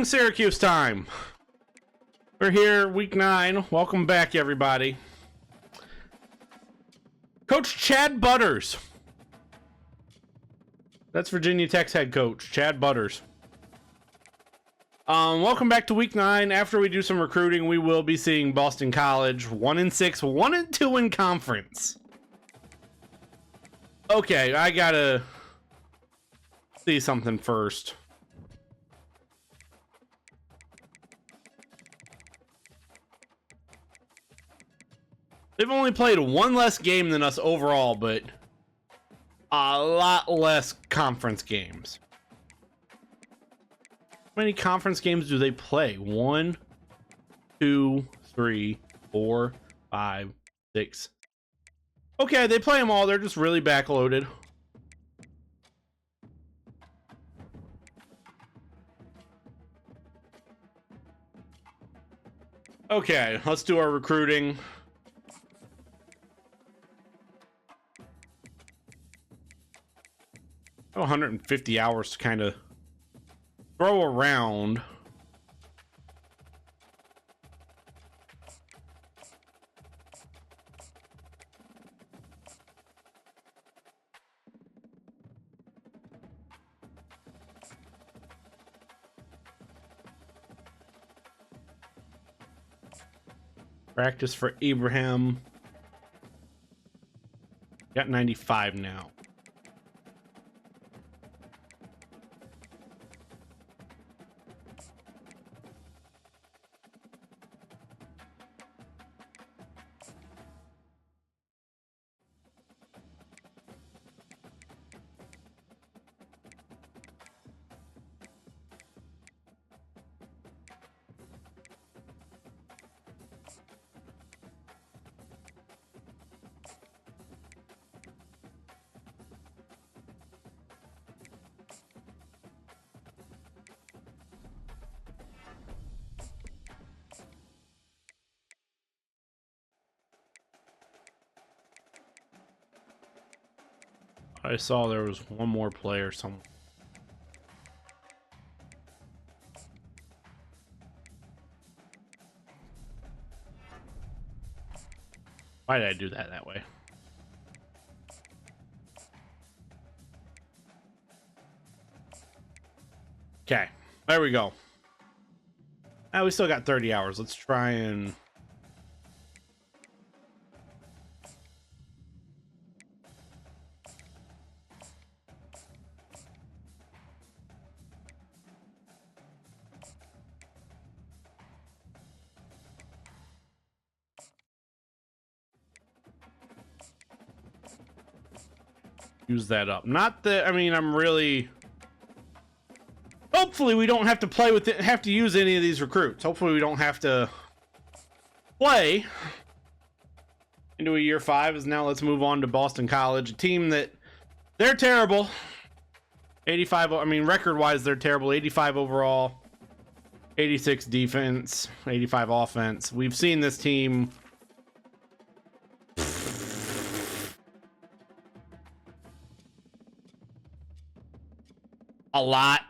Syracuse time. We're here, week 9. Welcome back, everybody. Coach Chad Butters. That's Virginia Tech's head coach, Chad Butters. Welcome back to week 9. After we do some recruiting, we will be seeing Boston College 1-6, 1-2 in conference. Okay, I gotta see something first. They've only played one less game than us overall, but a lot less conference games. How many conference games do they play? 1, 2, 3, 4, 5, 6. Okay, they play them all. They're just really backloaded. Okay, let's do our recruiting. I have 150 hours to kind of throw around. Practice for Abraham. Got 95 now. I saw there was one more player somewhere. Why did I do that way? Okay, there we go. Now we still got 30 hours. Let's try and use that up. Not that, I mean, I'm really, hopefully we don't have to play with it, have to use any of these recruits. Hopefully we don't have to play into a year 5. Is now let's move on to Boston College, a team that they're terrible. 85, I mean, record wise they're terrible. 85 overall, 86 defense, 85 offense. We've seen this team a lot.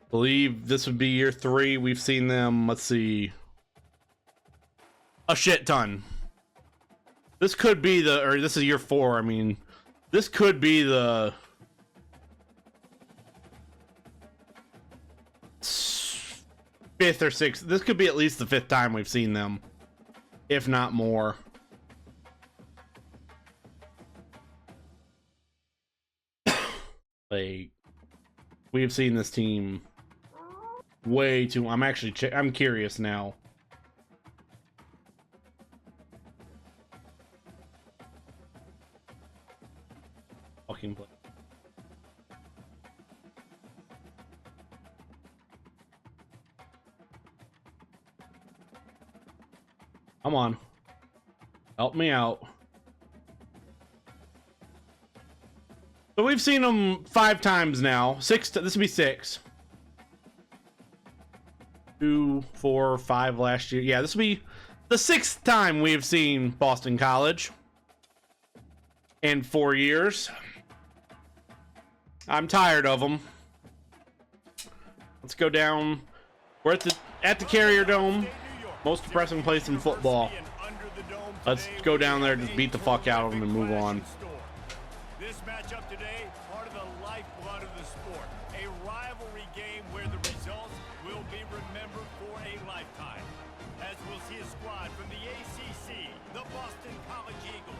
Believe this would be year 3. We've seen them, let's see, a shit ton. This could be the, or this is year 4. I mean, this could be the 5th or 6th. This could be at least the 5th time we've seen them, if not more. Like, we have seen this team way too. I'm actually I'm curious now. Fucking play. Come on, help me out. So we've seen them 5 times now. 6. This would be 6. 2, 4, 5 last year. Yeah, this will be the 6th time we have seen Boston College in 4 years. I'm tired of them. Let's go down. We're at the Carrier Dome. Most depressing place in football. Let's go down there, just beat the fuck out of them and move on. This matchup today, part of the lifeblood of the sport. A rivalry game where the results will be remembered for a lifetime. As we'll see a squad from the ACC, the Boston College Eagles,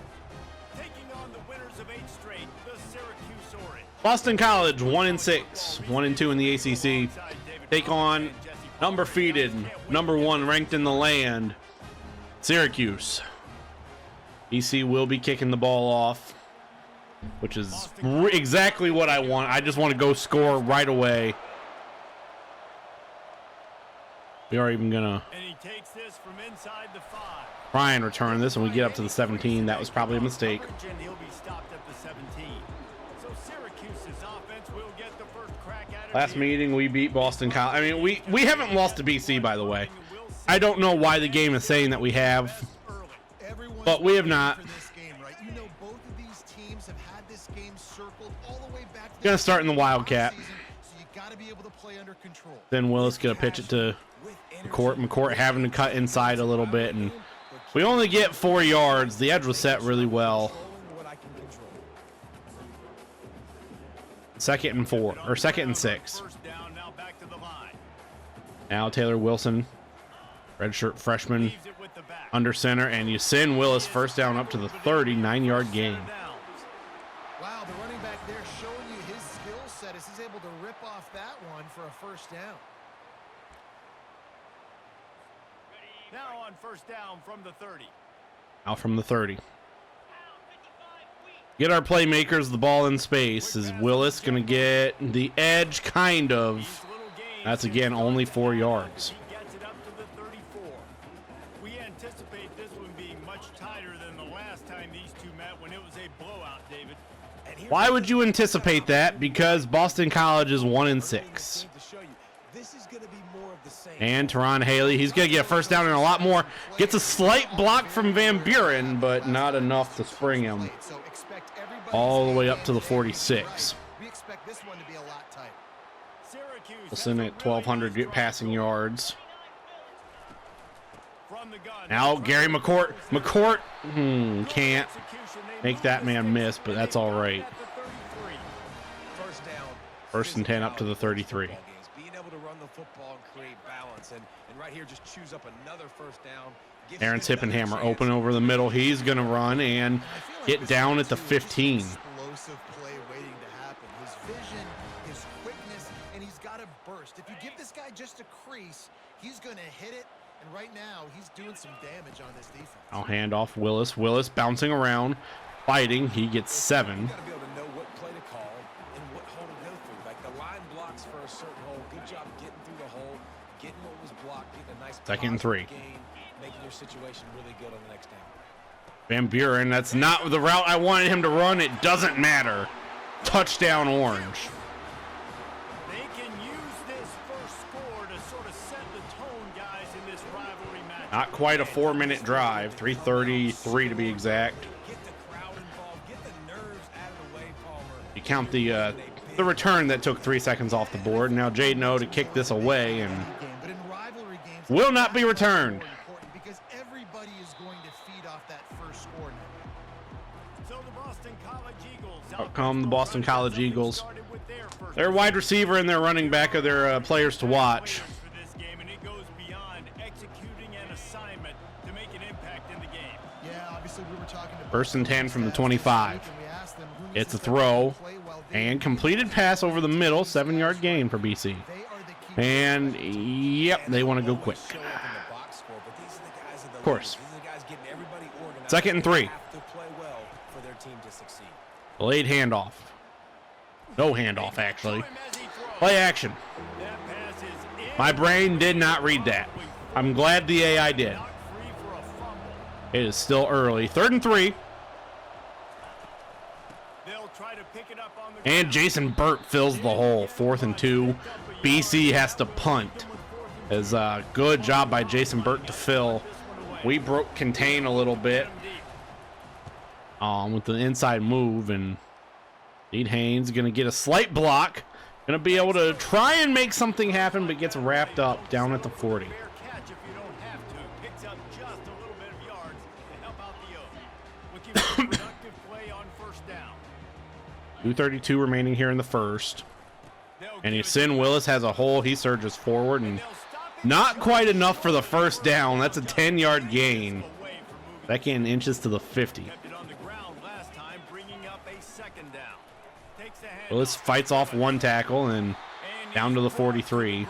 taking on the winners of 8 straight, the Syracuse Orange. Boston College 1-6, 1-2 in the ACC. Take on undefeated, #1 ranked in the land, Syracuse. BC will be kicking the ball off, which is exactly what I want. I just want to go score right away. We are even gonna try and return this, and we get up to the 17. That was probably a mistake. Last meeting, we beat Boston College. I mean, we haven't lost to BC, by the way. I don't know why the game is saying that we have, but we have not. Gonna start in the Wildcat. Then Willis gonna pitch it to McCourt. McCourt having to cut inside a little bit, and we only get 4 yards. The edge was set really well. 2nd and 4, or 2nd and 6. Now Taylor Wilson, redshirt freshman, under center, and you send Willis first down up to the 39-yard gain. Wow, the running back there showing you his skill set as he's able to rip off that one for a first down. Now on first down from the 30. Out from the 30. Get our playmakers the ball in space. Is Willis going to get the edge? Kind of. That's, again, only 4 yards. He gets it up to the 34. We anticipate this one being much tighter than the last time these two met when it was a blowout, David. Why would you anticipate that? Because Boston College is 1-6. And Teron Haley, he's going to get a first down and a lot more. Gets a slight block from Van Buren, but not enough to spring him all the way up to the 46. We expect this one to be a lot tighter. Wilson at 1,200 passing yards. Now Gary McCourt. McCourt can't make that man miss, but that's all right. First and 10 up to the 33. Being able to run the football and create balance, and right here just choose up another first down. Aaron Tippenhammer open over the middle. He's going to run and get down at the 15. Explosive play waiting to happen. His vision, his quickness, and he's got a burst. If you give this guy just a crease, he's going to hit it. And right now, he's doing some damage on this defense. I'll hand off Willis. Willis bouncing around, fighting. He gets 7. You got to be able to know what play to call and what hole to go through. Like the line blocks for a certain hole. Good job getting through the hole, getting what was blocked, getting a nice 2nd and 3. Gain, making your situation really good on the next down. Van Buren, that's not the route I wanted him to run. It doesn't matter. Touchdown Orange. They can use this first score to sort of set the tone, guys, in this rivalry match. Not quite a 4-minute drive. 3:33 to be exact. Get the crowd involved, get the nerves out of the way, Palmer. You count the return that took 3 seconds off the board. Now Jaden O to kick this away and But in rivalry games, will not be returned. because everybody is going to feed off that first score now. So the Boston College Eagles. Out come the Boston College Eagles. Their wide receiver and their running back are their players to watch. For this game, and it goes beyond executing an assignment to make an impact in the game. Yeah, obviously we were talking to First and 10 from the 25. It's a throw and completed pass over the middle. 7-yard gain for BC. And yep, they want to go quick. Of course. 2nd and 3. Delayed handoff. No handoff, actually. Play action. My brain did not read that. I'm glad the AI did. It is still early. 3rd and 3. And Jason Burt fills the hole. 4th and 2. BC has to punt. As a good job by Jason Burt to fill. We broke contain a little bit with the inside move, and Dean Haynes gonna get a slight block. Gonna be able to try and make something happen, but gets wrapped up down at the 40. Fair catch if you don't have to. Picks up just a little bit of yards to help out the O's. Looking for a productive play on first down. 2:32 remaining here in the first. And Sin Willis has a hole. He surges forward and not quite enough for the first down. That's a 10-yard gain. Second inches to the 50. Willis fights off one tackle and down to the 43. You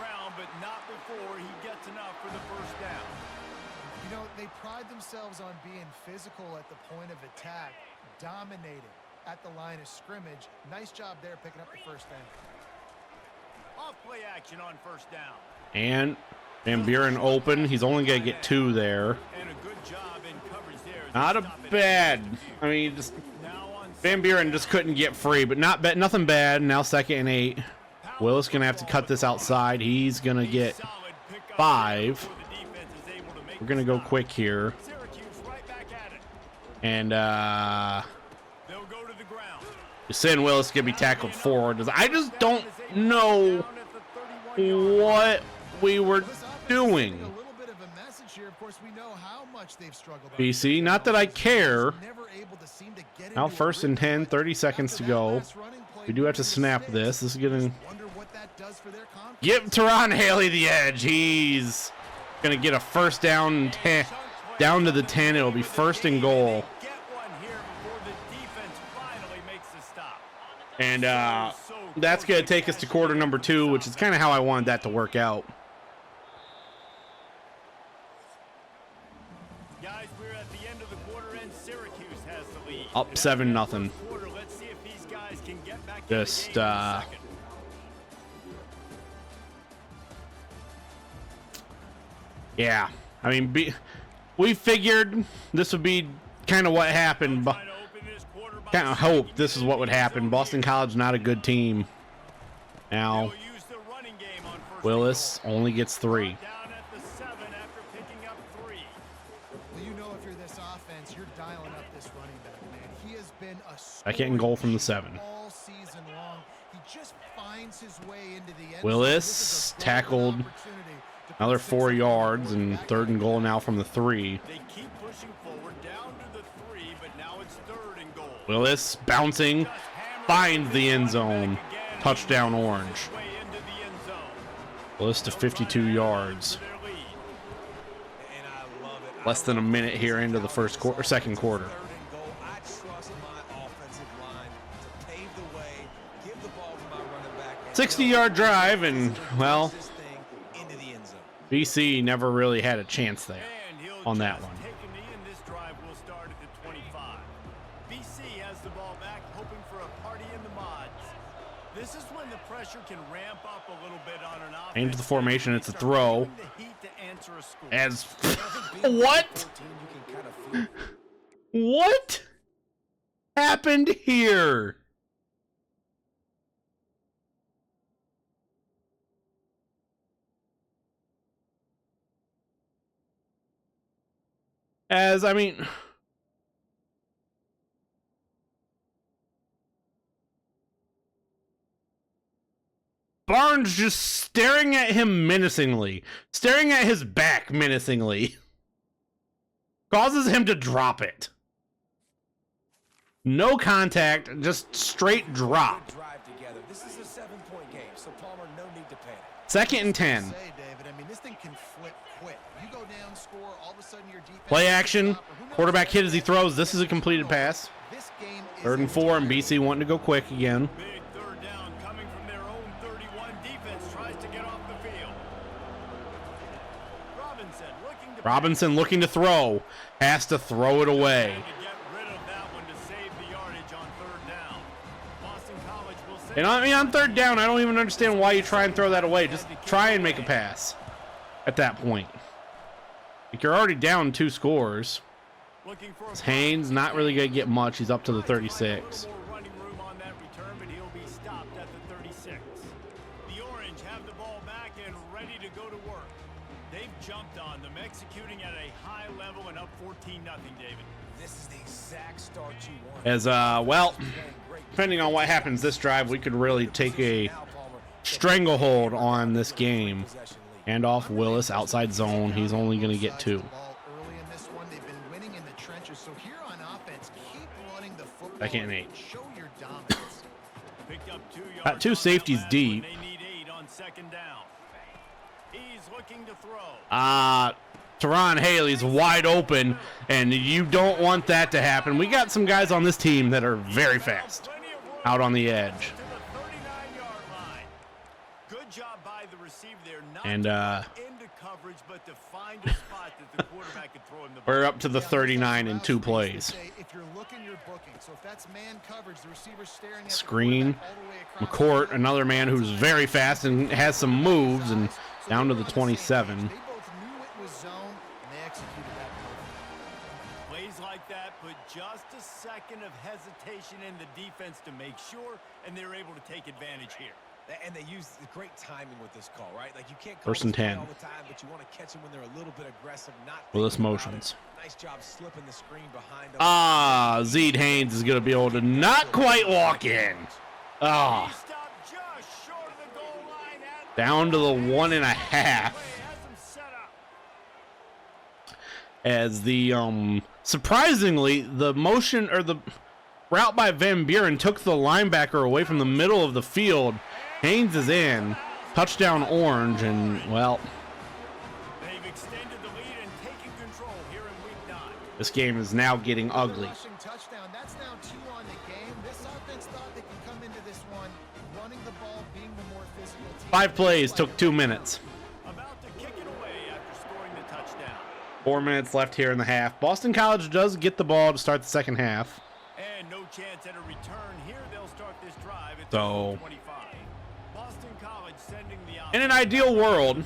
know, they pride themselves on being physical at the point of attack, dominated at the line of scrimmage. Nice job there picking up the first down. Off play action on first down. And Van Buren open. He's only going to get 2 there. And a good job in coverage there. Not a bad. I mean, just Van Buren just couldn't get free, but nothing bad. Now 2nd and 8. Willis going to have to cut this outside. He's going to get 5. We're going to go quick here. And Sin Willis going to be tackled forward. I just don't know what we were doing. BC, not that I care. Now 1st and 10, 30 seconds to go. We do have to snap this. This is going to give Teron Haley the edge. He's going to get a first down, 10, down to the 10. It'll be 1st and goal. And that's going to take us to quarter number 2, which is kind of how I wanted that to work out. Guys, we're at the end of the quarter and Syracuse has the lead. Up 7-0. Let's see if these guys can get back Just in the game in a second. Yeah. I mean, we figured this would be kind of what happened, but kind of hoped this is what would happen. Boston College not a good team. Now Willis only gets 3. Second and goal from the 7. Willis tackled another 4 yards, and 3rd and goal now from the 3. They keep pushing forward down to the 3, but now it's 3rd and goal. Willis bouncing, finds the end zone. Touchdown Orange. Willis to 52 yards. Less than a minute here into the second quarter. 60-yard drive, and well, BC never really had a chance there on that one. This drive will start at the 25. BC has the ball back, hoping for a party in the mods. This is when the pressure can ramp up a little bit on an offense. Into the formation, it's a throw. As what? What happened here? As I mean, Barnes just staring at him menacingly, staring at his back menacingly, causes him to drop it. No contact, just straight drop. This is a 7-point game, so Palmer, no need to panic. 2nd and 10. Say, David, I mean, this thing can flip quick. You go down, score, all of a sudden your defense Play action. Quarterback hit as he throws. This is a completed pass. 3rd and 4, and BC wanting to go quick again. Big 3rd down coming from their own 31. Defense tries to get off the field. Robinson looking to throw. Has to throw it away. And I mean, on 3rd down, I don't even understand why you try and throw that away. Just try and make a pass at that point. Like, you're already down 2 scores. Haynes not really going to get much. He's up to the 36. The Orange have the ball back and ready to go to work. They've jumped on them, executing at a high level and up 14-0, David. This is the exact start you want. As well, depending on what happens this drive, we could really take a stranglehold on this game. Hand off Willis, outside zone. He's only going to get 2. Early in this one, they've been winning in the trenches. So here on offense, keep running the football. Back in 8. Show your dominance. Picked up 2 yards. Got 2 safeties on that deep. one. They need 8 on 2nd down. He's looking to throw. Teron Haley's wide open, and you don't want that to happen. We got some guys on this team that are very fast out on the edge. To the 39-yard line. Good job by the receiver there. Not And, to go into coverage, but to find a spot that the quarterback could throw him the ball. We're up to the 39 in 2 plays. If you're looking, you're booking. So if that's man coverage, the receiver's staring at Screen. the quarterback all the way across McCourt, the another man who's very fast and has some moves, and down to the 27. They both knew it was zone, and they executed that perfectly. Plays like that put just a second of hesitation in the defense to make sure, and they're able to take advantage here. And they use great timing with this call, right? Like you can't call First and this play 10. all the time, but you want to catch them when they're a little bit aggressive, not Willis thinking about motions. it. Nice job slipping the screen behind them. Zed Haynes is going to be able to not quite walk in. He stopped just short of the goal line at Down to the 1.5. play, has him set up. As the surprisingly, the motion or the route by Van Buren took the linebacker away from the middle of the field. Haynes is in, touchdown Orange, and well, They've extended the lead and taken control here in week 9. this game is now getting ugly. Rushing touchdown. That's now 2 on the game. This offense thought they could come into this one running the ball, being the more physical team. 5 plays took 2 minutes. About to kick it away after scoring the touchdown. 4 minutes left here in the half. Boston College does get the ball to start the second half. And no chance at a return here. They'll start this drive at So- the 25. Boston College sending the In an ideal world,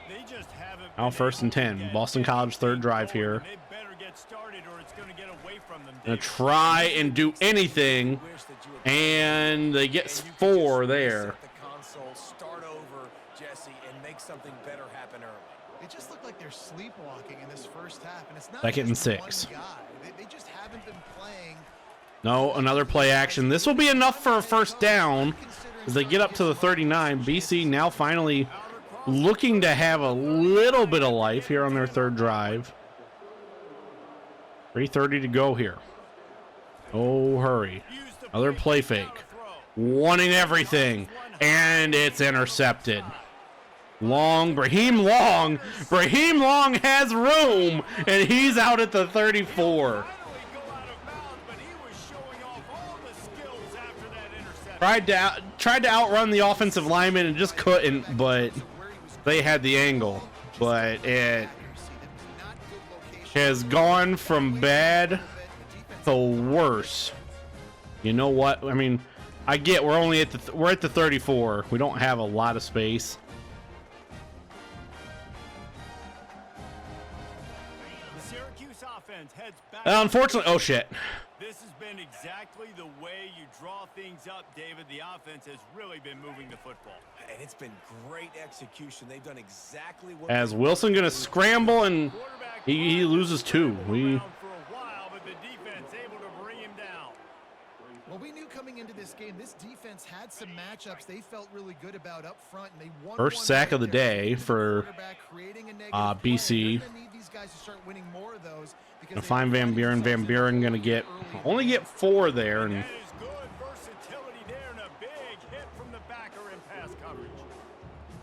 They just haven't now been 1st and able to 10. get Boston College third drive here. They better get started or it's going to get away from them. Gonna try and do anything, and they get 4 there. The console, start over, Jesse, and make something better happen early. It just looked like they're sleepwalking in this first half, and it's not Second and just 6. one guy. They just haven't been playing. No, another play action. This will be enough for a first down as they get up to the 39. BC now finally looking to have a little bit of life here on their third drive. 3:30 to go here. Oh, hurry. Another play fake. Wanting everything, and it's intercepted. Brahim Long has room, and he's out at the 34. Tried to outrun the offensive lineman and just couldn't, but they had the angle. But it has gone from bad to worse. You know what? I mean, I get we're only at the 34. We don't have a lot of space. The Syracuse offense heads back. Unfortunately, oh shit. This has been exactly the way you draw things up, David. The offense has really been moving the football. And it's been great execution. They've done exactly what As Wilson gonna scramble and he loses 2. For a while, but the defense able to bring him down. Well, we knew coming into this game, this defense had some matchups they felt really good about up front, and they won. First sack of the day for BC. Gonna find Van Buren. Van Buren gonna only get 4 there, and That is good versatility there and a big hit from the backer in pass coverage.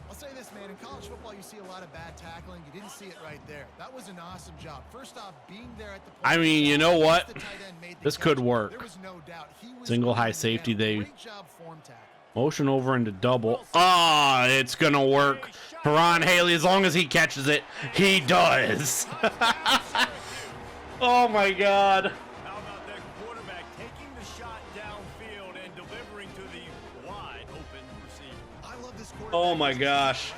I'll say this, man, in college football, you see a lot of bad tackling. You didn't see it right there. That was an awesome job. First off, being there at the point. I mean, you know what? The tight end made the This catch. could work. There was no doubt. He was Single high going safety, down. they Great job form tackle. motion over into double. It's gonna work. Teron Haley, as long as he catches it, he does. Oh my God. How about that quarterback taking the shot downfield and delivering to the wide open receiver? I love this quarterback. Oh my gosh.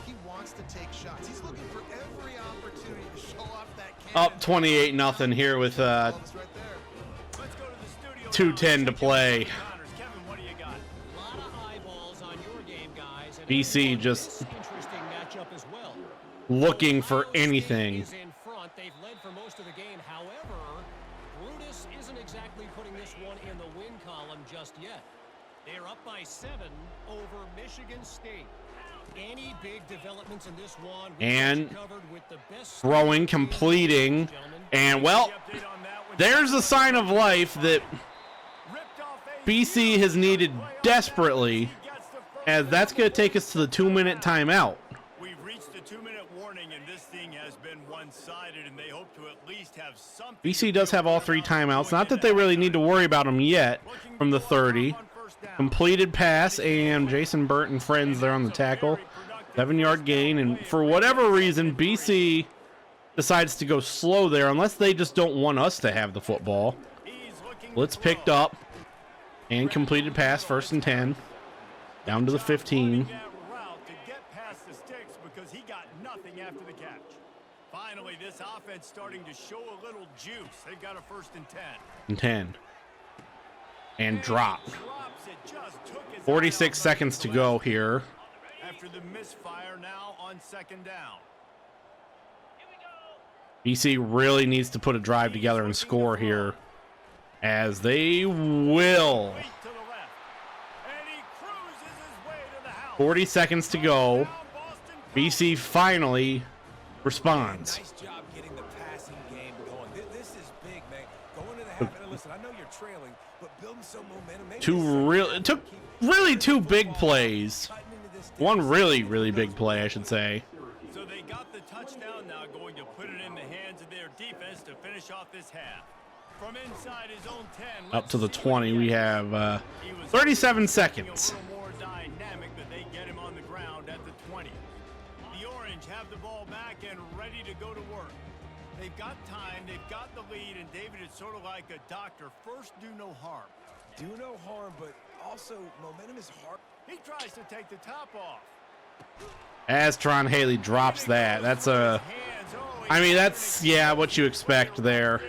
He wants to take shots. He's looking for every opportunity to show off that Up 28-0 here with Right there. Let's go to the studio. 2:10 to play. Kevin, what do you got? A lot of eyeballs on your game, guys. And BC just interesting matchup as well. looking for anything. Is in front. They've led for most of the game. However, Brutus isn't isn't exactly putting this one in the win column just yet. They're up by 7 over Michigan State. Any big developments in this one? And throwing, completing, and well, there's a sign of life that BC has needed desperately, as that's going to take us to the 2-minute timeout. We've reached the 2-minute warning, and this thing has been one-sided, and they hope to at least have something. BC does have all 3 timeouts. Not that they really need to worry about them yet from the 30. Completed pass, and Jason Burt and friends there on the tackle. 7-yard gain, and for whatever reason, BC decides to go slow there, unless they just don't want us to have the football. Blitz picked up, and completed pass, 1st and 10. Down to the 15. Finally, this offense starting to show a little juice. They've got a 1st and 10. And 10. And drop. 46 seconds to go here. After the misfire, now on 2nd down. BC really needs to put a drive together and score here, as they will. 40 seconds to go. BC finally responds. Nice job getting the passing game going. This is big, man. Going to the half. And listen, I know you're trailing, but building some momentum. It took really 2 big plays. One really big play, I should say. So they got the touchdown, now going to put it in the hands of their defense to finish off this half. From inside his own 10, Up to the 20, we have 37 seconds. A little more dynamic, but they get him on the ground at the 20. The Orange have the ball back and ready to go to work. They've got time, they've got the lead, and David, it's sort of like a doctor. First, do no harm. Do no harm, but also momentum is hard. He tries to take the top off. As Tron Haley drops that. That's a... I mean, that's, yeah, what you expect there.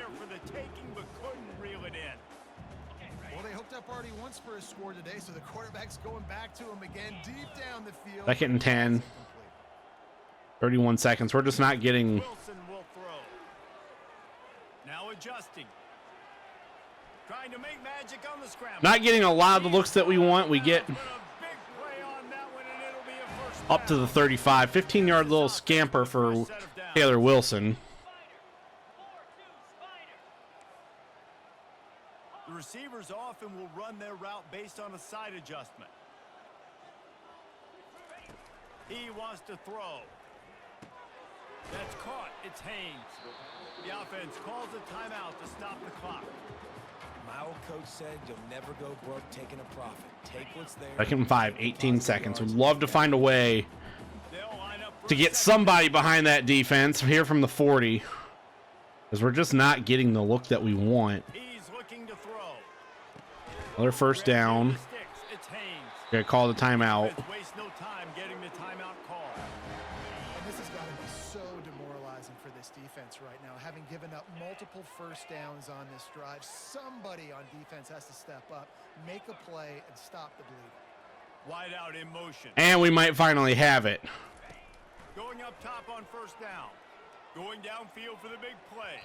Well, they hooked up already once for a score today, so the quarterback's going back to him again deep down the field. 2nd and 10. 31 seconds. We're just not getting... Wilson will throw. Now adjusting. Trying to make magic on the scramble. Not getting a lot of the looks that we want. We get up to the 35. 15-yard little scamper for Taylor Wilson. The receivers often will run their route based on a side adjustment. He wants to throw. That's caught. It's Haynes. The offense calls a timeout to stop the clock. My old coach said you'll never go broke taking a profit. Take what's there. 2nd and 5, 18 seconds. Would love to find a way to get somebody behind that defense here from the 40, because we're just not getting the look that we want. He's looking to throw. Another 1st down. It's Haynes. Gonna call the timeout. Waste no time getting the timeout call. And this has got to be so demoralizing for this defense right now. Having given up multiple 1st downs on this drive, somebody on defense has to step up, make a play, and stop the bleeding. Wide out in motion. And we might finally have it. Going up top on 1st down. Going downfield for the big play.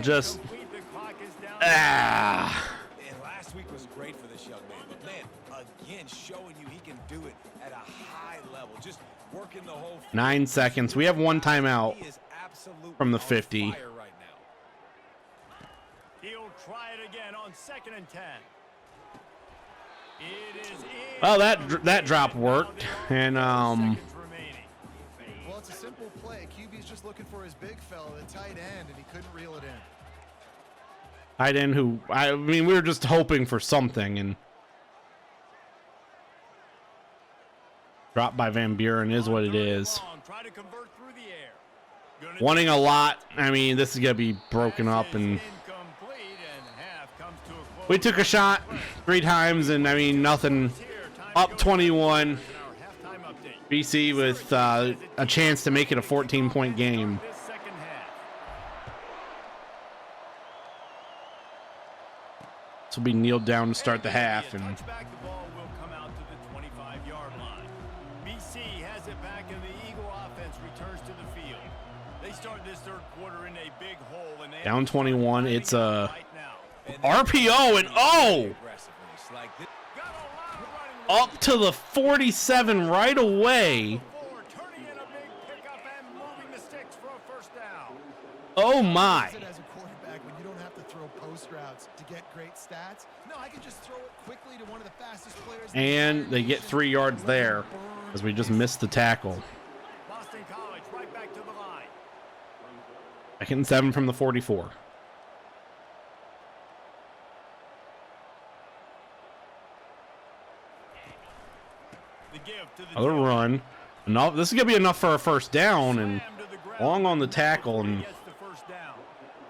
Just The clock is down. And last week was great for this young man, but man, again showing you he can do it at a high level. Just working the whole 9 seconds. We have 1 timeout He is absolutely from the on 50. fire right now. He'll try it again on 2nd and 10. It is in. Oh, that drop worked, and Seconds remaining. Well, it's a simple play. QB's just looking for his big fella, the tight end, and he couldn't reel it in. tight end who, I mean, we were just hoping for something, and drop by Van Buren is what it is. Try to convert through the air. Wanting a lot. I mean, this is going to be broken up, and we took a shot 3 times, and I mean, nothing. Up 21. BC with a chance to make it a 14-point game. This will be kneeled down to start the half, and BC has it back, and the Eagle offense returns to the field. They start this third quarter in a big hole, and they down 21. It's a RPO and oh! Up to the 47 right away. Oh my. As a quarterback, when you don't have to throw post routes to get great stats. No, I can just throw it quickly to one of the fastest players. And they get 3 yards there as we just missed the tackle. Boston College right back to the line. 2nd and 7 from the 44. The give to the Another run. Enough. This is gonna be enough for a first down and long on the tackle. And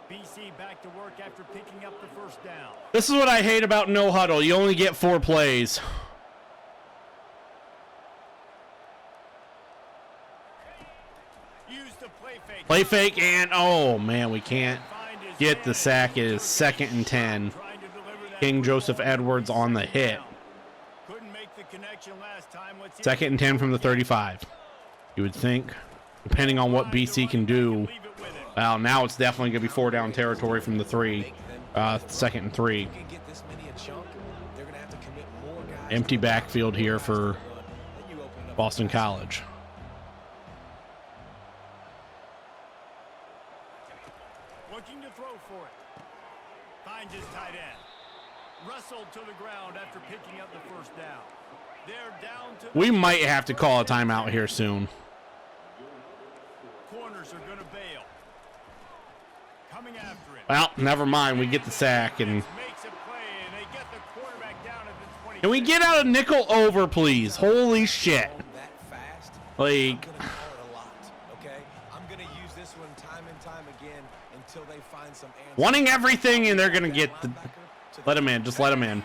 BC back to work after picking up the first down. this is what I hate about no huddle. You only get 4 plays. Use the Play fake and oh man, we can't get the sack. It is 2nd and 10. King Joseph Edwards on the hit. Couldn't make the connection last time. 2nd and 10 from the 35. You would think, depending on what BC can do. Well, now it's definitely going to be 4 down territory from the 3. 2nd and 3. Empty backfield here for Boston College. Looking to throw for it. Finds his tight end. Wrestled to the ground after picking up the first down. They're down to We might have to call a timeout here soon. corners are going to bail. Coming after it. Well, never mind. We get the sack. And Makes a play, and they get the quarterback down at the 20. can we get out of nickel over, please? Holy shit. Like, wanting everything, and they're going to get the... Let him in. Just let him in.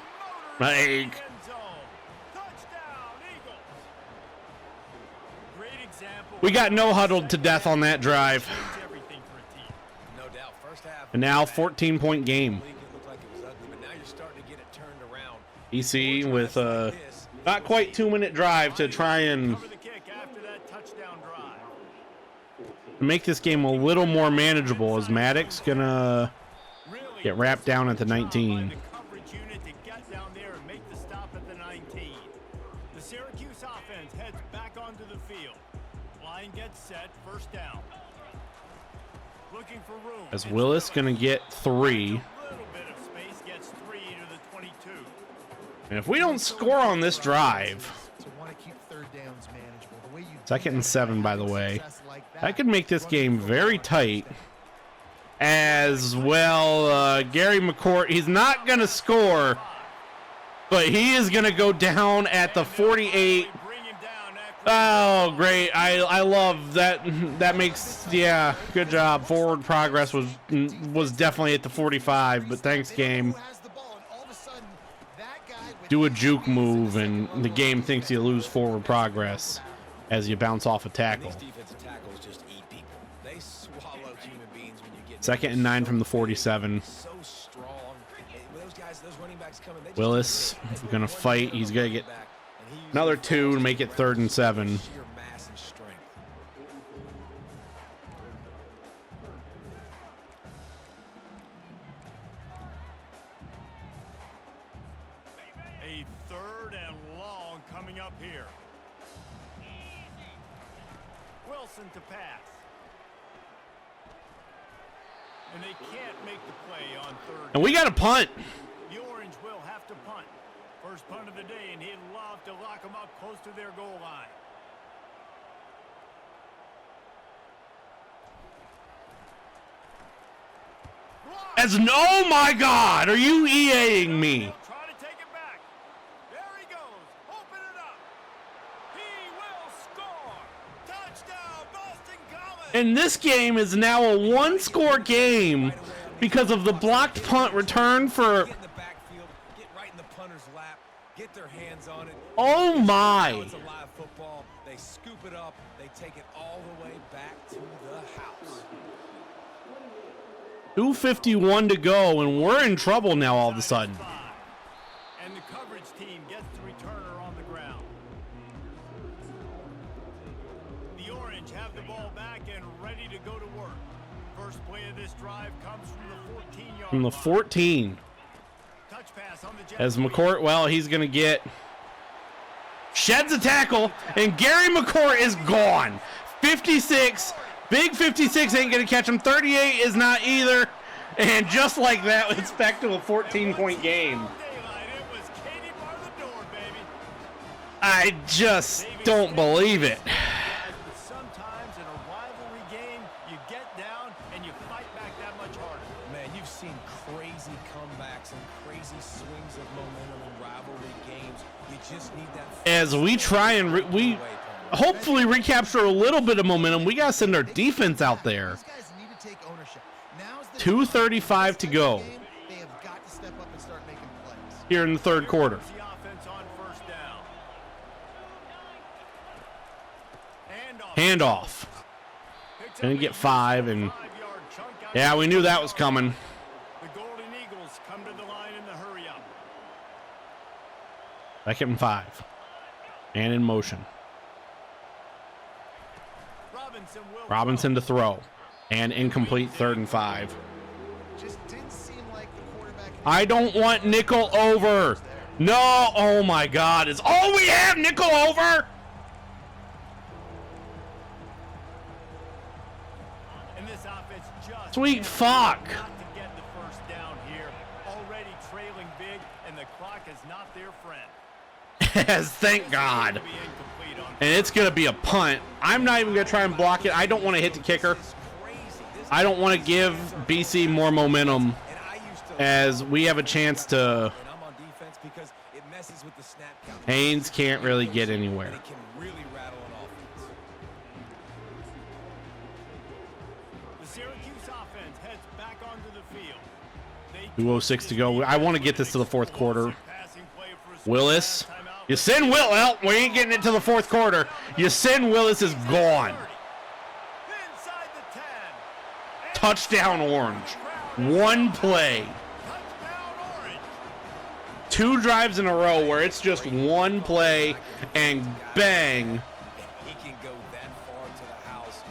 Like, we got no huddled to death on that drive. And now 14-point game. EC with a not quite 2-minute drive to try and make this game a little more manageable, as Maddox gonna get wrapped down at the 19. The Syracuse offense heads back onto the field. Line gets set, first down. Looking for room. As Willis gonna get 3. A little bit of space, gets 3 to the 22. And if we don't score on this drive, To want to keep third downs manageable. The way you 2nd and 7, by the way, success like that could make this game very tight. As well, Gary McCourt, he's not gonna score, but he is gonna go down at the 48. Bring him down after Oh, great. I love that. That makes, yeah, good job. Forward progress was definitely at the 45, but thanks, game. who has the ball, and all of a sudden, that guy with Do a juke move, and the game thinks you lose forward progress as you bounce off a tackle. Defensive tackles just eat people. They swallow human beings when you get 2nd and 9 from the 47. so strong. Those guys, those running backs coming, they just Willis is going to fight. He's going to get back, and he uses another his 2 to make it 3rd and 7. sheer mass and strength. a 3rd and long coming up here. Wilson to pass. And they can't make the play on 3rd. And we got a punt. The Orange will have to punt. First punt of the day, and he'd love to lock them up close to their goal line. Oh my God, are you EAing me? Try to take it back. There he goes. Open it up. He will score. Touchdown, Boston College. And this game is now a 1-score game because of the blocked punt return for... Get in the backfield, get right in the punter's lap, get their hands on it. Oh Now my. it's a live football. They scoop it up. They take it all the way back to the house. 2:51 to go, and we're in trouble now all of a sudden. And the coverage team gets the returner on the ground. The Orange have the ball back and ready to go to work. First play of this drive comes from the 14-yard From the 14. As McCourt, well, he's going to get... Sheds a tackle, and Gary McCourt is gone. 56. Big 56 ain't going to catch him. 38 is not either. And just like that, it's back to a 14-point game. I just don't believe it. Sometimes in a rivalry game, you get down and you fight back that much harder. Man, you've seen crazy comebacks and crazy swings of momentum in rivalry games. You just need that. As we try and we hopefully recapture a little bit of momentum, we got to send our defense out there. 2:35 to go here in the third quarter. Handoff. Gonna get 5, and yeah, we knew that was coming. The Golden Eagles come to the line in the hurry up. Second and 5, and in motion. Robinson to throw, and incomplete. 3rd and 5. I don't want nickel over. No, oh my God, is all we have nickel over? Sweet fuck. Not to get the first down here. Already trailing big, and the clock is not their friend. Yes, thank God. And it's going to be a punt. I'm not even going to try and block it. I don't want to hit the kicker. I don't want to give BC more momentum as we have a chance to. Haynes can't really get anywhere. The Syracuse offense heads back onto the field. 2:06 to go. I want to get this to the fourth quarter. Willis. You send Will. Well, we ain't getting it to the fourth quarter. You send Willis is gone. Touchdown Orange. One play. 2 drives in a row where it's just one play and bang. He can go that far to the house,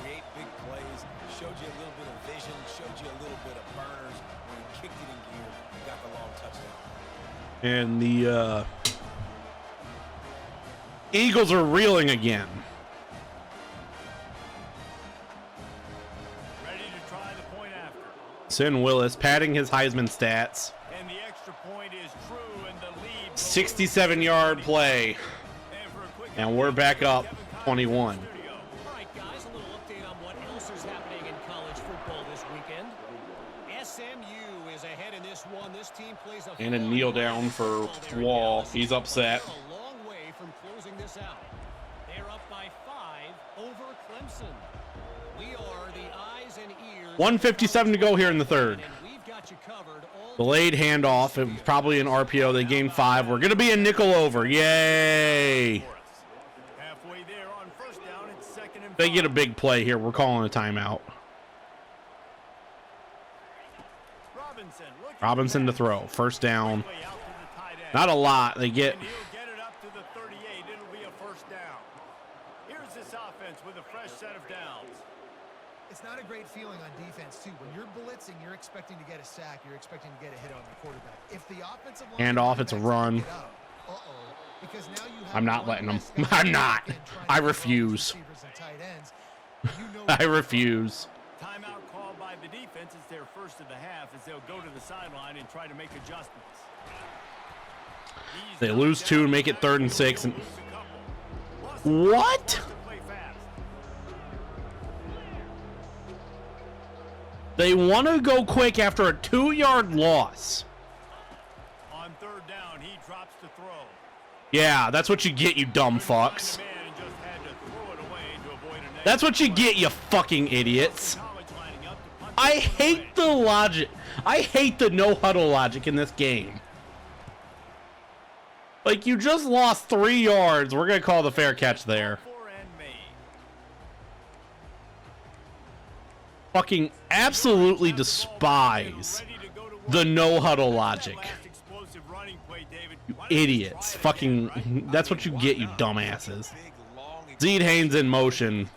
create big plays, showed you a little bit of vision, showed you a little bit of burners. When he kicked it in gear, he got the long touchdown. And the Eagles are reeling again. Ready to try the point after. Send Willis padding his Heisman stats. And the extra point is true, and the lead. 67-yard play. And we're back up 21. All right, guys, a little update on what else is happening in college football this weekend. SMU is ahead in this one. This team plays a And a kneel down for Wall. He's upset. A long way from closing this out. They're up by 5 over Clemson. We are the eyes and ears. 1:57 to go here in the third. And we've got you covered all Delayed handoff. It was probably an RPO. They gained 5. We're going to be a nickel over. Yay. Halfway there on first down, it's 2nd and 5. They get a big play here. We're calling a timeout. Robinson to throw. First down. Not a lot. They get. And he'll get it up to the 38. It'll be a first down. Here's this offense with a fresh set of downs. It's not a great feeling on defense, too. When you're blitzing, you're expecting to get a sack. You're expecting to get a hit on the quarterback. If the offensive line Hand off, it's a run. because now you have I'm not letting them. I'm not. I refuse. I refuse. Timeout called by the defense. It's their first of the half as they'll go to the sideline and try to make adjustments. They lose 2 and make it 3rd and 6. And what? They want to go quick after a 2-yard loss. On 3rd down, he drops to throw. Yeah, that's what you get, you dumb fucks. That's what you get, you fucking idiots. I hate the logic. I hate the no-huddle logic in this game. Like, you just lost 3 yards. We're going to call the fair catch there. Fucking absolutely despise the no-huddle logic. You idiots. Fucking, that's what you get, you dumbasses. Zeed Haynes in motion.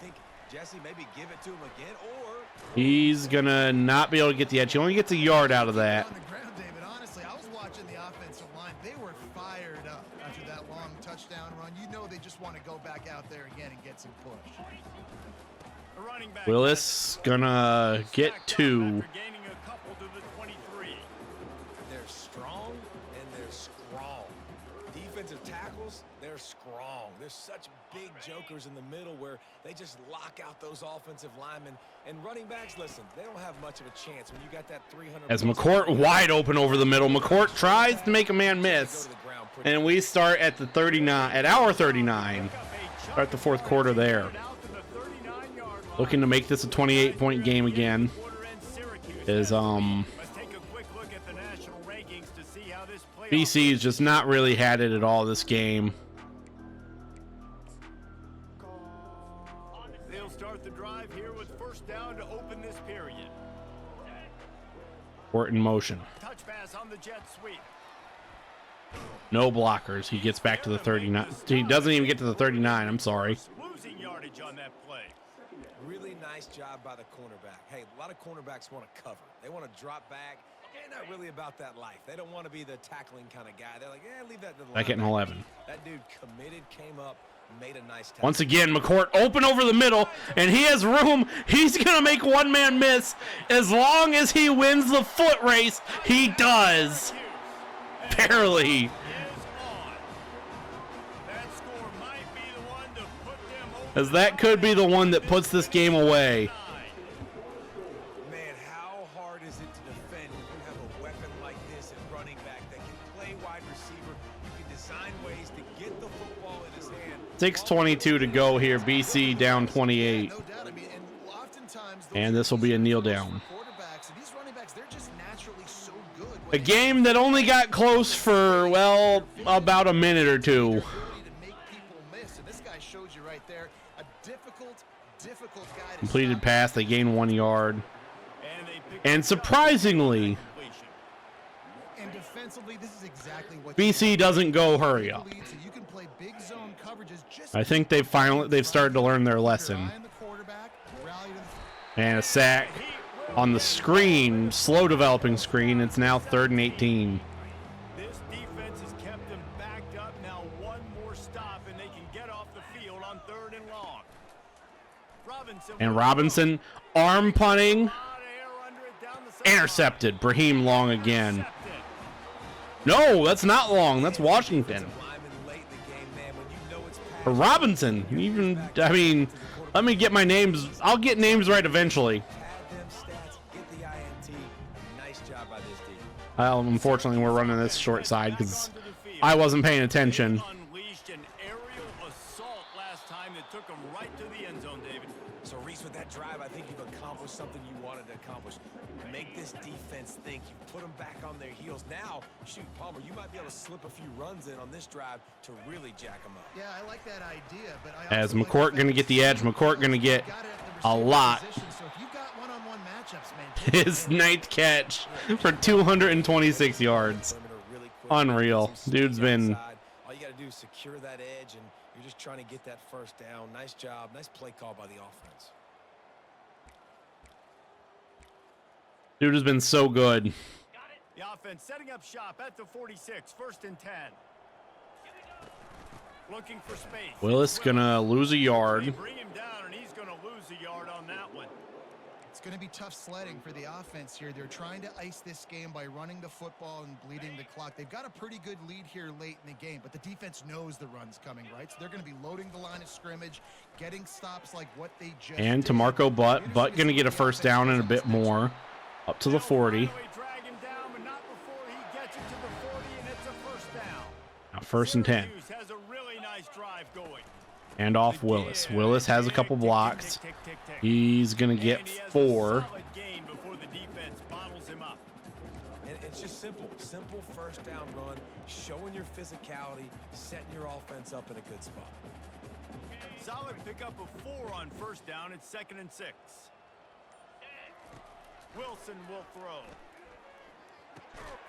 He's going to not be able to get the edge. He only gets a yard out of that. just want to go back out there again and get some push. The running back Willis gonna get stacked up 2. after gaining a couple to the 23. They're strong and they're strong. Defensive tackles, they're strong. There's such big jokers in the middle where they just lock out those offensive linemen. And running backs, listen, they don't have much of a chance when you got that 300. As McCourt wide open over the middle. McCourt tries to make a man miss. And we start at the 39, at our 39. Start the fourth quarter there. Looking to make this a 28-point game again. Is BC's just not really had it at all this game. They'll start the drive here with first down to open this period. Court in motion. Touch pass on the jet sweep. No blockers. He gets back to the 39. He doesn't even get to the 39. I'm sorry. Losing yardage on that play. Really nice job by the cornerback. Hey, a lot of cornerbacks want to cover. They want to drop back. They're not really about that life. They don't want to be the tackling kind of guy. They're like, leave that to the Second and linebacker. 11. That dude committed, came up, made a nice tackle. Once again, McCourt open over the middle, and he has room. He's going to make one man miss. As long as he wins the foot race, he does. Barely. As that could be the one that puts this game away. Man, how hard is it to defend when you have a weapon like this at running back that can play wide receiver? You can design ways to get the football in his hand. 6:22 to go here. BC down 28. No doubt. I mean, and oftentimes And this will be a kneel down. quarterbacks, and these running backs, they're just naturally so good. A game that only got close for, well, about a minute or two. Ability to make people miss, and this guy showed you right there a difficult guy to Completed stop. pass. They gain 1 yard. And surprisingly, And defensively, this is exactly what BC doesn't go hurry up. So you can play big zone coverages. Just I think they've started to learn their lesson. eye on the quarterback, rally to the And a sack on the screen, slow developing screen. It's now 3rd and 18. This defense has kept them backed up. Now one more stop, and they can get off the field on 3rd and long. And Robinson arm punting, intercepted. Brahim Long again. No, that's not Long. That's Washington. But Robinson, even, I mean, let me get my names. I'll get names right eventually. Well, unfortunately, we're running this short side because I wasn't paying attention. Unleashed an aerial assault last time that took them right to the end zone, David. So, Reese, with that drive, I think you've accomplished something you wanted to accomplish. Make this defense think. You put them back on their heels. Now, shoot, Palmer, you might be able to slip a few runs in on this drive to really jack them up. Yeah, I like that idea, but As McCourt going to get the edge, McCourt going to get a lot. So if you've got one-on-one matchups, man, His 9th catch for 226 yards. Unreal. Dude's been... All you got to do is secure that edge, and you're just trying to get that first down. Nice job. Nice play call by the offense. Dude has been so good. The offense setting up shop at the 46, 1st and 10. Looking for space. Willis gonna lose a They yard. bring him down, and he's going to lose a yard on that one. it's going to be tough sledding for the offense here. They're trying to ice this game by running the football and bleeding the clock. They've got a pretty good lead here late in the game, but the defense knows the run's coming, right? So they're going to be loading the line of scrimmage, getting stops like what they just And did. to Marco Butt. Butt gonna get a first down and a bit more. Up to the 40. Drag him down, but not before he gets it to the 40, and it's a first down. Now 1st and 10. Syracuse has a really nice drive going. And off Willis. Willis has a couple blocks. He's gonna get And he has a 4. solid gain before the defense bottles him up. And it's just simple first down run, showing your physicality, setting your offense up in a good spot. Solid pickup of 4 on first down. It's 2nd and 6. Wilson will throw.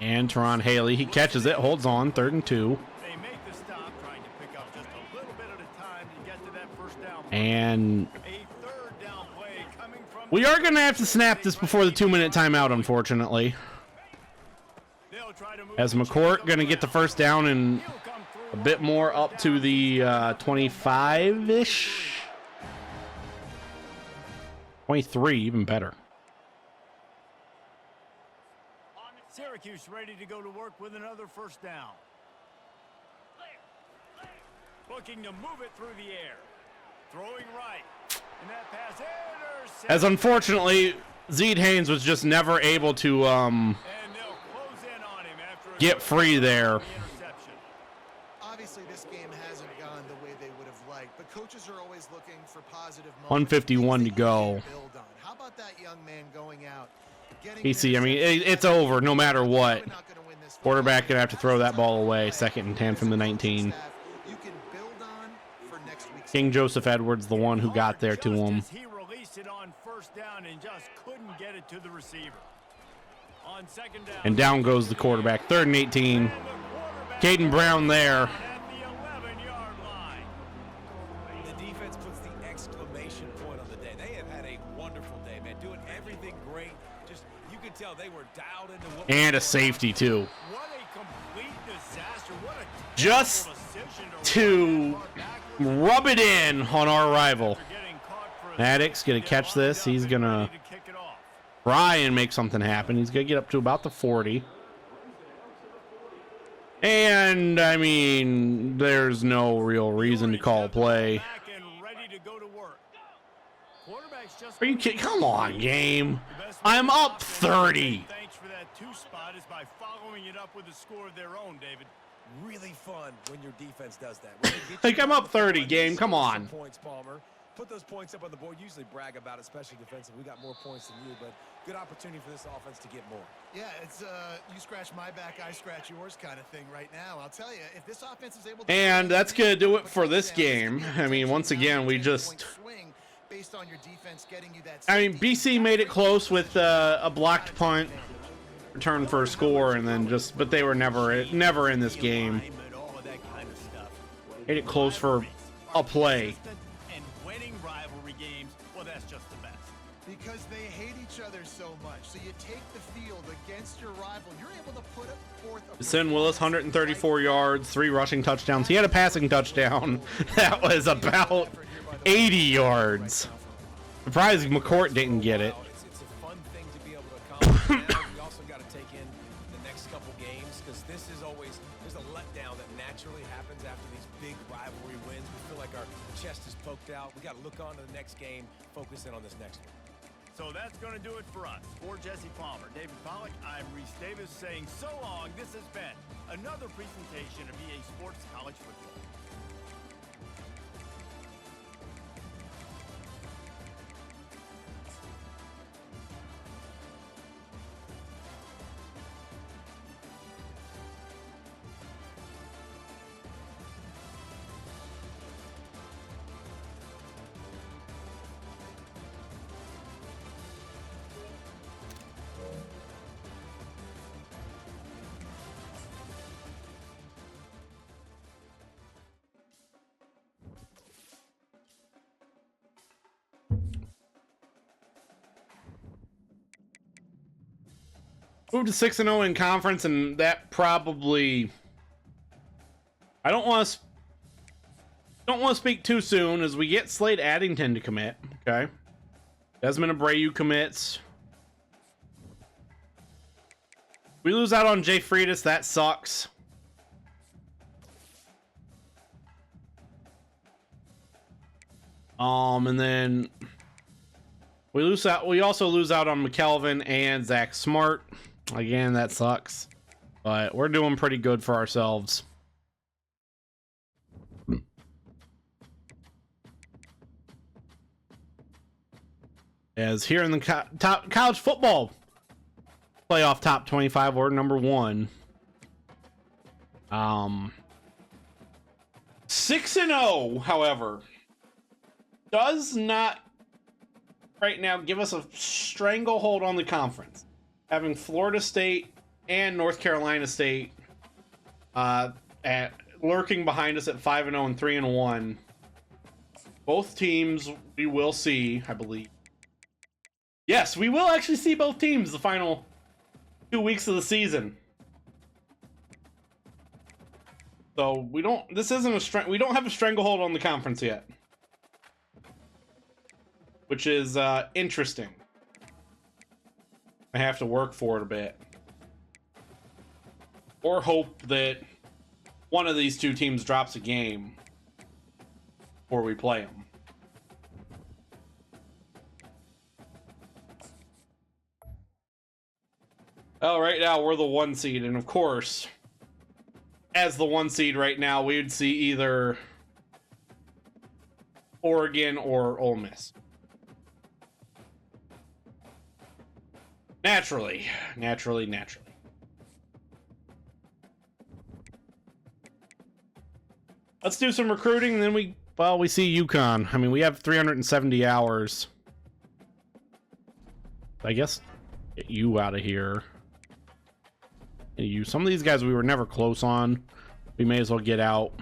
And Teron Haley, he catches it, holds on, 3rd and 2. They make the stop, trying to pick up just a little bit at a time to get to that first down. And A 3rd down play coming from. we are gonna have to snap this before the 2-minute timeout, unfortunately. They'll try to move As the McCourt chains gonna up get the around. first down, and He'll come through a bit more up to the 25-ish. 23, even better. Syracuse ready to go to work with another first down. Looking to move it through the air. Throwing right. And that pass intercepted. As unfortunately, Zed Haynes was just never able to And they'll close in on him after a get free there. interception. Obviously, this game hasn't gone the way they would have liked, but coaches are always looking for positive moments. 151 to things that you go. can build on. How about that young man going out? PC, I mean, it's over no matter what. Quarterback gonna have to throw that ball away. 2nd and 10 from the 19. King Joseph Edwards, the one who got there to him. He released it on first down and just couldn't get it to the receiver. On second down. And down goes the quarterback. 3rd and 18. And the quarterback Caden Brown there. at the 11-yard line. The defense puts the exclamation point on the day. They have had a wonderful day, man. Doing everything great. Just, you could tell they were dialed into what And a safety, too. What a complete disaster. What a Just terrible decision to rub it in on our rival. getting caught for a Maddox gonna catch this. He's gonna to kick it off. try and make something happen. He's gonna get up to about the 40. And I mean, there's no real reason to call a play. Back and ready to go to work. Quarterback's just Are you kidding? Come on, game. The best way I'm to up stop them 30. Thanks for that 2 spot is by following it up with a score of their own, David. really fun when your defense does that. When they get Like, you I'm off up the 30, field, game. you Come score on. some points, Palmer. Put those points up on the board. Usually brag about it, especially defensive. We got more points than you, but good opportunity for this offense to get more. Yeah, it's you scratch my back, I scratch yours kind of thing right now. I'll tell you, if this offense is able to And that's going to do it for this game. I mean, once again, we just... based on your defense getting you that I mean, BC made it close with a blocked punt, return for a score, and then just... But they were never in this game. All of that kind of stuff. Made it close for a play. And winning rivalry games, well, that's just the best. because they hate each other so much. So you take the field against your rival, you're able to put up forth a Sin Willis, 134 yards, 3 rushing touchdowns. He had a passing touchdown that was about 80 yards. Surprised McCourt didn't get it. It's a fun thing to be able to accomplish. Now we also got to take in the next couple games because this is always there's a letdown that naturally happens after these big rivalry wins. We feel like our chest is poked out. We got to look on to the next game, focus in on this next one. So that's going to do it for us. For Jesse Palmer, David Pollack, I'm Reese Davis saying so long. This has been another presentation of EA Sports College Football. Moved to 6-0 in conference, and that probably... I don't want to speak too soon as we get Slade Addington to commit. Okay, Desmond Abreu commits. We lose out on Jay Freitas. That sucks. And then we lose out. We also lose out on McKelvin and Zach Smart. Again, that sucks, but we're doing pretty good for ourselves. As here in the top college football playoff top 25, we're number 1. 6-0, however, does not right now give us a stranglehold on the conference. Having Florida State and North Carolina State lurking behind us at 5-0 and 3-1. Both teams we will see, I believe. Yes, we will actually see both teams the final 2 weeks of the season. So we don't. This isn't a strength. We don't have a stranglehold on the conference yet, which is interesting. I have to work for it a bit, or hope that one of these two teams drops a game before we play them. Oh, right now we're the 1 seed, and of course, as the 1 seed right now, we would see either Oregon or Ole Miss. Naturally. Let's do some recruiting, and then we see UConn. I mean, we have 370 hours. I guess get you out of here. Some of these guys we were never close on. We may as well get out.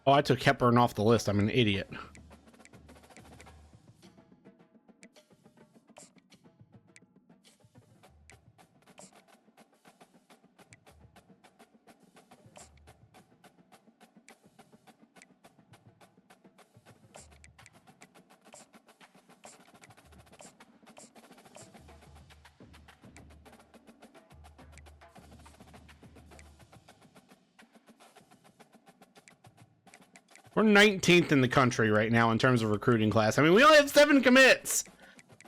Oh, I took Hepburn off the list. I'm an idiot. We're 19th in the country right now in terms of recruiting class. I mean, we only have 7 commits.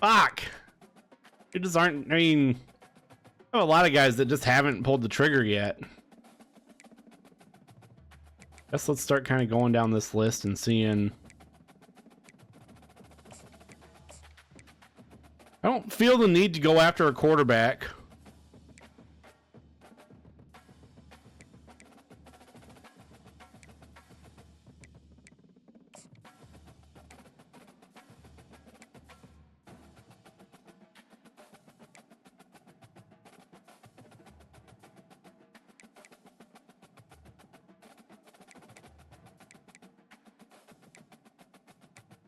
Fuck. We just aren't. I mean, I have a lot of guys that just haven't pulled the trigger yet. Guess let's start kind of going down this list and seeing. I don't feel the need to go after a quarterback.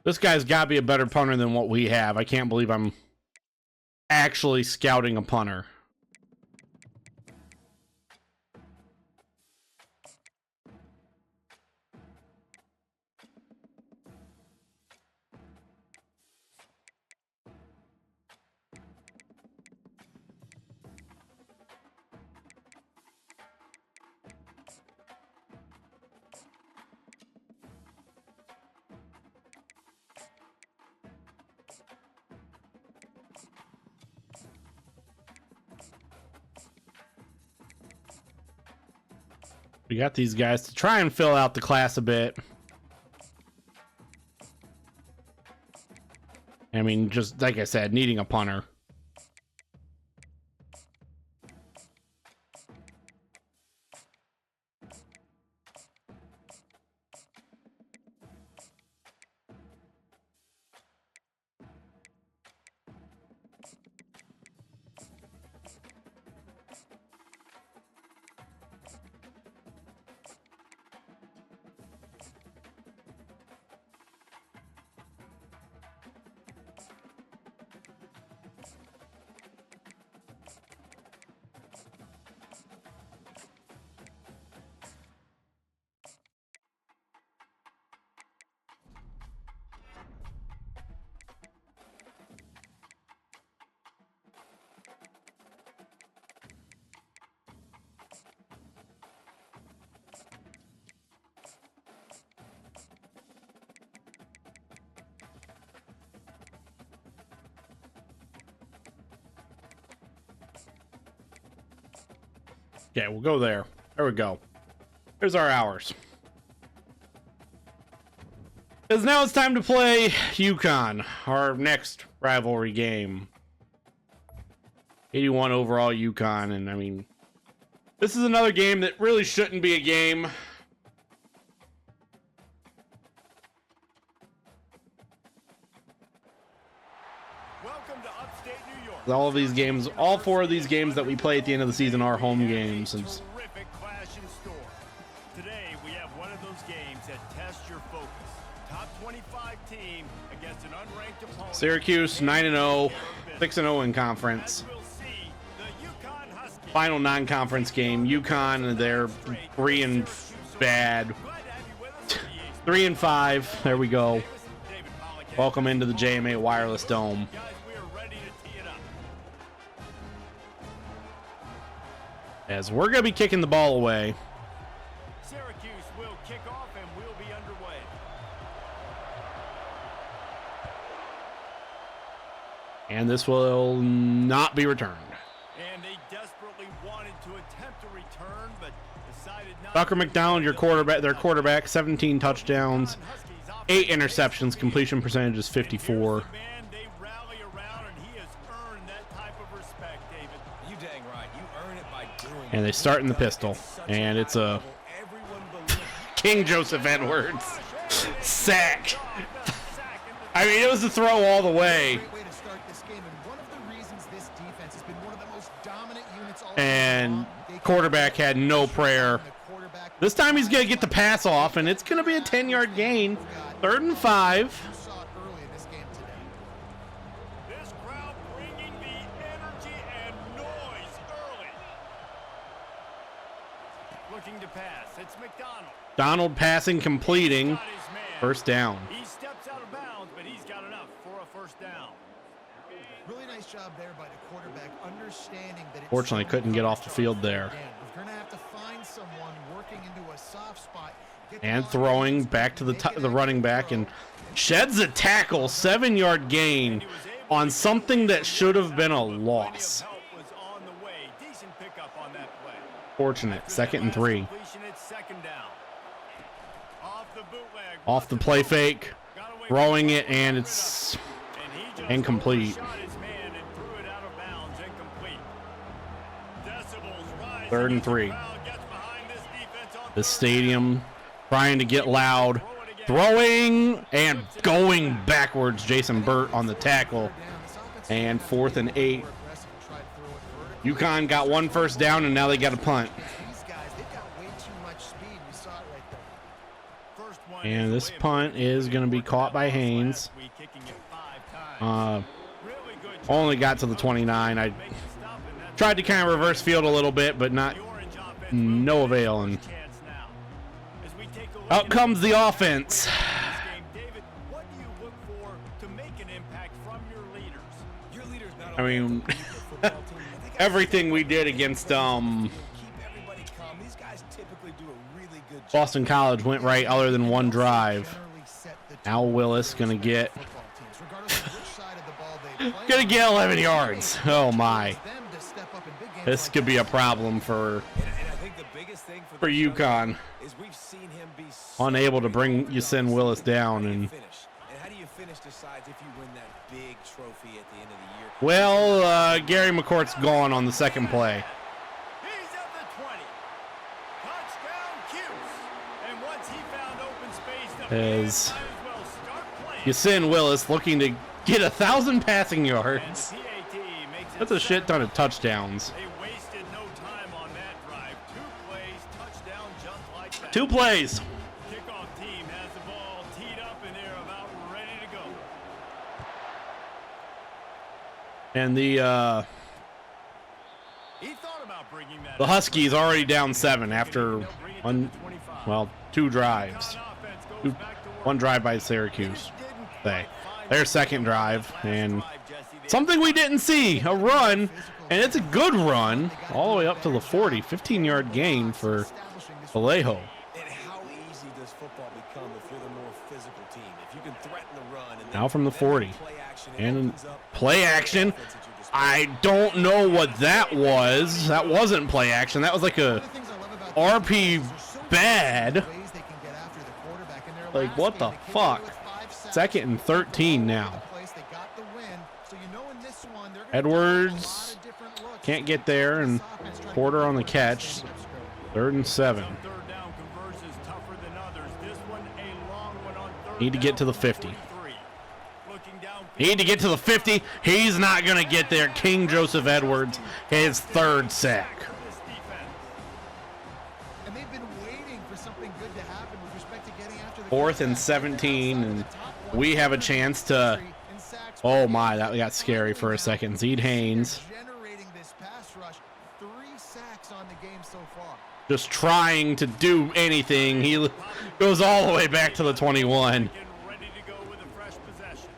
This guy's got to be a better punter than what we have. I can't believe I'm actually scouting a punter. We got these guys to try and fill out the class a bit. I mean, just like I said, needing a punter. Okay, we'll go there. There we go. There's our hours. Because now it's time to play UConn, our next rivalry game. 81 overall UConn, and I mean, this is another game that really shouldn't be a game. Welcome to upstate New York. All of these games, all 4 of these games that we play at the end of the season are home games. And Terrific clash in store. Today we have one of those games that tests your focus. Top 25 team against an unranked opponent. Syracuse 9-0, 6-0 in conference. As we'll see, the UConn Huskies. Final non-conference game. UConn, they're 3 and bad. Glad to have you with us. 3 and 5. There we go. David Pollack. Welcome into the JMA Wireless Dome. Guys, we are ready to tee it up. As we're gonna be kicking the ball away. Syracuse will kick off and we'll be underway. And this will not be returned. And they desperately wanted to attempt a return, but decided not. Tucker McDonald, their quarterback, 17 touchdowns, 8 interceptions, completion percentage is 54. Man, they rally around, and he has earned that type of respect, David. You dang right. You earn it by doing And they start in the pistol, and it's a Everyone believes King Joseph Edwards sack. I mean, it was a throw all the way. Great way to start this game, and one of the reasons this defense has been one of the most dominant units all And quarterback had no prayer. This time he's going to get the pass off, and it's going to be a 10-yard gain. 3rd and 5. You saw it early in this game today. This crowd bringing the energy and noise early. Looking to pass. It's McDonald. Donald passing, completing. Got his man. First down. He steps out of bounds, but he's got enough for a first down. Really nice job there by the quarterback, understanding that. Fortunately, couldn't get off the field there. If you're gonna have to find someone working into a soft spot, get the And ball throwing into back to make it the a running back and sheds a tackle, 7-yard gain on something that should have been a loss. Help was on the way. Decent pickup on that play. Fortunate. 2nd and 3. Completion, it's second down. Off the bootleg. Off the play fake, Got away throwing from it, and it's And he just incomplete. overshot his man and threw it out of bounds, incomplete. Decibels rise 3rd and as the 3. crowd gets behind this defense on The third stadium trying to get loud, throwing and going backwards. Jason Burt on the tackle, and 4th and 8. UConn got 1 first down, and now they got a punt. These guys, they've got way too much speed. You saw it right there. First one And is this away. punt is going to be caught by Haynes. Last week, kicking it 5 times. Really good job. Only got to the 29. I Make the stop, and that's tried to kind of reverse field a little bit, but not the orange offense no will avail. And chance now. As we take a look out at comes the this offense. game, David, what do you look for to make an impact from your leaders? your leaders not I only mean, have to lead the football team, but they got everything we to did against keep everybody calm. These guys typically do a really good job. Boston College went right other than one drive. Generally set the Al tone Willis for gonna get football teams, regardless of which side of the ball they play gonna on. get 11 yards. Oh my. Them to step up in big games This like could be a this. problem for And I think the biggest thing for this young UConn. man is we've seen him be so Unable to bring good Yasin on Willis defense. How down, do you and finish? And how do you finish decides if you win that big trophy at the end of the year. well, Gary McCourt's gone on the second play. He's at the 20. Touchdown Cuse. And once he found open space, the As fans might as well start playing. Yasin Willis looking to get 1,000 passing And yards. the PAT makes it That's a shit ton of 7-0. touchdowns. They wasted no time on that drive. 2 plays, touchdown just like that. 2 plays. Kickoff team has the ball teed up and they're about ready to go. And the He thought about bringing that. the Huskies already down 7 after one, well, 2 drives. One drive by Syracuse. Their second drive, and something we didn't see, a run, and it's a good run, all the way up to the 40, 15-yard gain for Vallejo. And how easy this football become if you're the more physical team? If you can threaten the run and Now from the 40. play action, And play action. I don't know what that was. That wasn't play action. That was like a RP bad. Like, what the fuck? 2nd and 13 now. Edwards can't get there, and Porter on the catch. 3rd and 7. Need to get to the 50. Need to get to the 50. He's not going to get there. King Joseph Edwards, his 3rd sack. And they've been waiting for something good to happen with respect to getting after the 4th and 17, and we have a chance to. Oh my, that got scary for a second. Zede Haynes generating this pass rush. 3 sacks on the game so far. just trying to do anything. He goes all the way back to the 21. Ready to go with a fresh possession.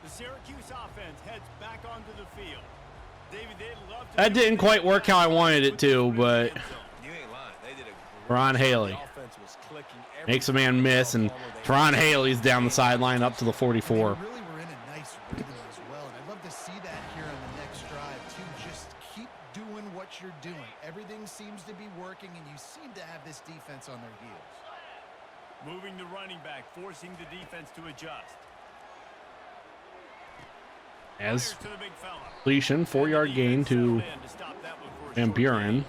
The Syracuse offense heads back onto the field. David, they'd love to. That didn't quite work how I wanted it to, but You ain't lying. They did a great Ron Haley job. The offense was clicking every makes a man miss, and Teron Haley's down the sideline up to the 44. They really were in a nice rhythm as well. And I'd love to see that here on the next drive too. Just keep doing what you're doing. Everything seems to be working, and you seem to have this defense on their heels. Moving the running back, forcing the defense to adjust. As Fires to the big fella. completion, 4-yard gain to Stop that one for a Van short Buren.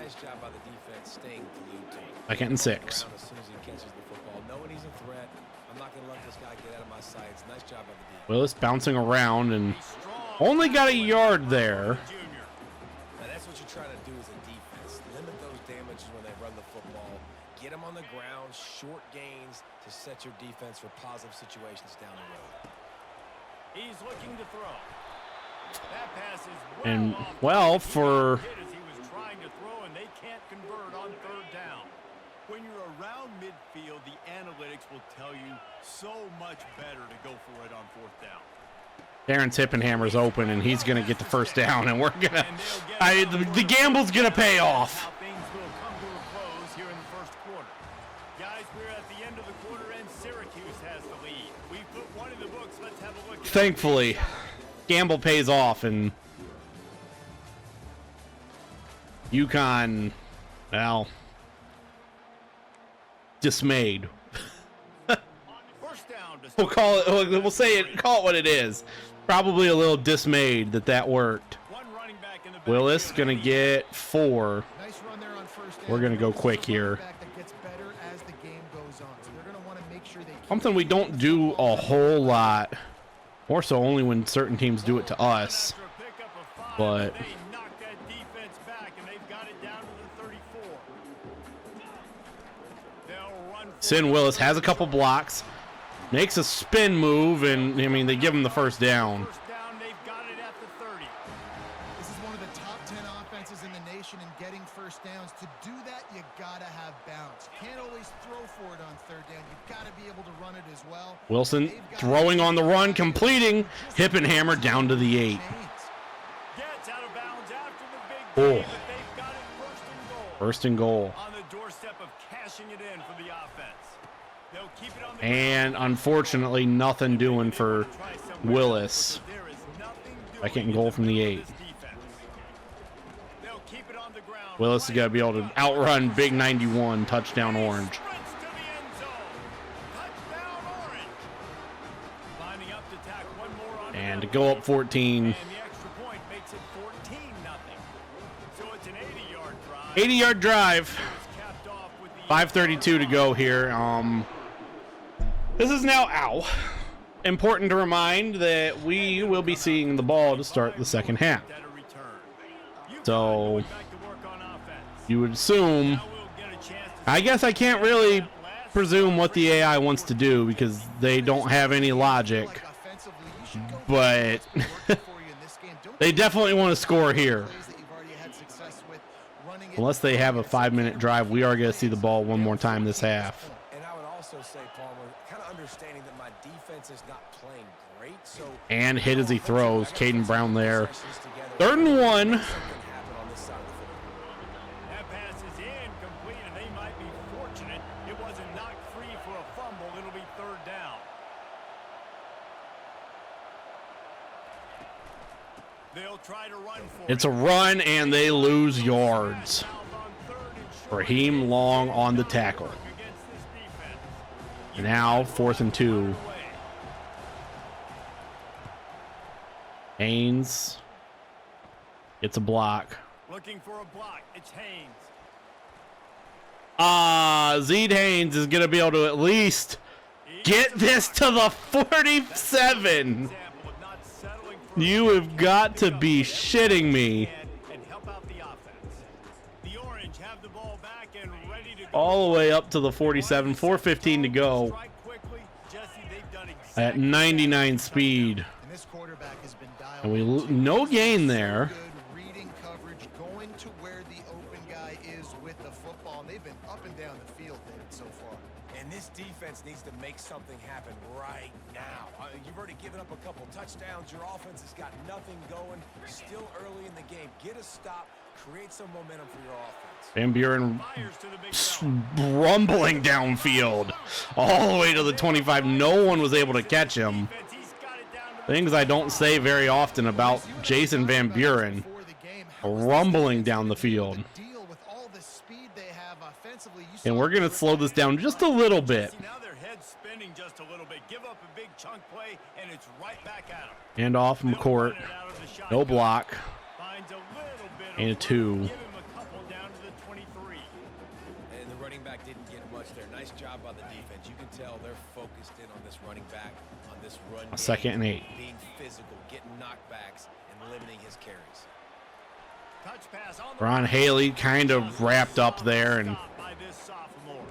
Nice job by the defense staying glued to him. 2nd and 6. Around as soon as he catches the football, knowing he's a threat. I'm not going to let this guy get out of my sights. Nice job by the defense. Willis bouncing around and Strong. only got a yard there. Junior. Now that's what you're trying to do as a defense. Limit those damages when they run the football. Get them on the ground, short gains to set your defense for positive situations down the road. He's looking to throw. That pass is And, off. well, for He was trying to throw, and they can't convert on 3rd down. When you're around midfield, the analytics will tell you so much better to go for it on 4th down. Darren Tippenhammer's open, and he's going to get the 1st down, and we're going to – the gamble's going to pay off. Now things will come to a close here in the 1st quarter. Guys, we're at the end of the quarter, and Syracuse has the lead. We put one in the books. Let's have a look at Thankfully, gamble pays off, and UConn, well, dismayed. First down to We'll call it. We'll say it. Call it what it is. Probably a little dismayed that worked. one running back in the Willis backfield. gonna get 4. Nice run there on 1st down. We're gonna go This is a quick here. running back that gets better as the game goes on. So they're going to want to make sure they keep Something we don't do a whole lot. More so only when certain teams do it to us. After a pickup of 5, But they knocked that defense back, and they've got it down to the 34. They'll run for Sin Willis has a couple blocks, makes a spin move, and I mean they give him the 1st down. 1st down. They've got it at the 30. This is one of the top 10 offenses in the nation in getting 1st downs. To do that, you got to have balance. You can't always throw for it on 3rd down. You've got to be able to run it as well. Wilson throwing on the run, completing. Hippenhammer down to the 8. Gets out of bounds after the big Oh. play, but they've got it 1st and goal. on the doorstep of cashing it in for the offense. They'll keep it on the And unfortunately, nothing doing for Willis. There is nothing doing 2nd and goal from the 8. this defense. They'll keep it on the ground. Willis is going to be able to outrun Big 91, touchdown Orange. Sprints to the end zone. Touchdown Orange. Lining up to tack one more on And the to go up 14. And the extra point makes it 14-0. So it's an 80-yard drive. 80-yard drive. It's capped off with the 5:32 to go here. This is now important to remind that we will be seeing the ball to start the 2nd half. at a return. So Back to work on offense. you would assume. Now we'll get a chance to I guess I can't really presume what the AI wants to do because they don't have any logic. Like offensively, you should go But for you in this game. Don't they definitely want to score here. plays that you've already had success with, running it. Unless they have a 5-minute drive, we are going to see the ball one more time this half. And I would also say, Palmer, kind of understanding that my defense is not playing great, so And hit as he throws. Caden Brown there. 3rd and 1. something happen on this side of the They'll try to run for It's a run, and they lose yards. Raheem Long on the tackle. Now 4th and 2. Haynes gets a block. Looking for a block. It's Haynes. Zeke Haynes is going to be able to at least get this to the 47. You have got to be shitting me. All the way up to the 47. 4:15 to go. At 99 speed. And we no gain there. Reading coverage, going to where the open guy is with the football. And they've been up and down the field, David, so far. And this defense needs to make something happen right now. You've already given up a couple touchdowns. Your offense has got nothing going. Still early in the game. Get a stop. Create some momentum for your offense. Van Buren rumbling downfield all the way to the 25. No one was able to catch him. Things I don't say very often about Jason Van Buren. Rumbling down the field. And we're going to slow this down just a little bit. Now their head's spinning just a little bit. Give up a big chunk play, and it's right back at them. Hand off McCourt. No block. And a 2. Give him a couple down to the 23. And the running back didn't get much there. Nice job by the defense. You can tell they're focused in on this running back, on this run. A 2nd and 8. Being physical, getting knockbacks, and limiting his carries. Touch pass on the Ron Haley kind of wrapped up there, and by this sophomore.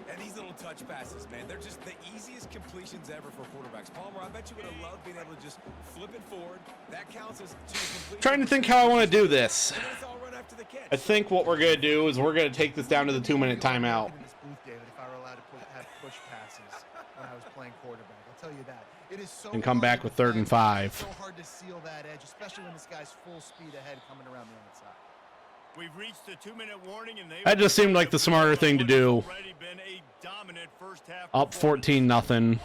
And these little touch passes, man, they're just the easiest completions ever for quarterbacks. Palmer, I bet you would have loved being able to just flip it forward. That counts as 2 completions. trying to think how I want to do this. And then it's all run after the catch. I think what we're going to do is we're going to take this down to the 2-minute timeout. In this booth, David, if I were allowed to have push passes when I was playing quarterback, I'll tell you that. It is so And come hard back to with 3rd and 5. So hard to seal that edge, especially when this guy's full speed ahead coming around the outside. We've reached the 2-minute warning, and That just seemed like the smarter thing to do. already been a dominant first half Up performance. 14-0.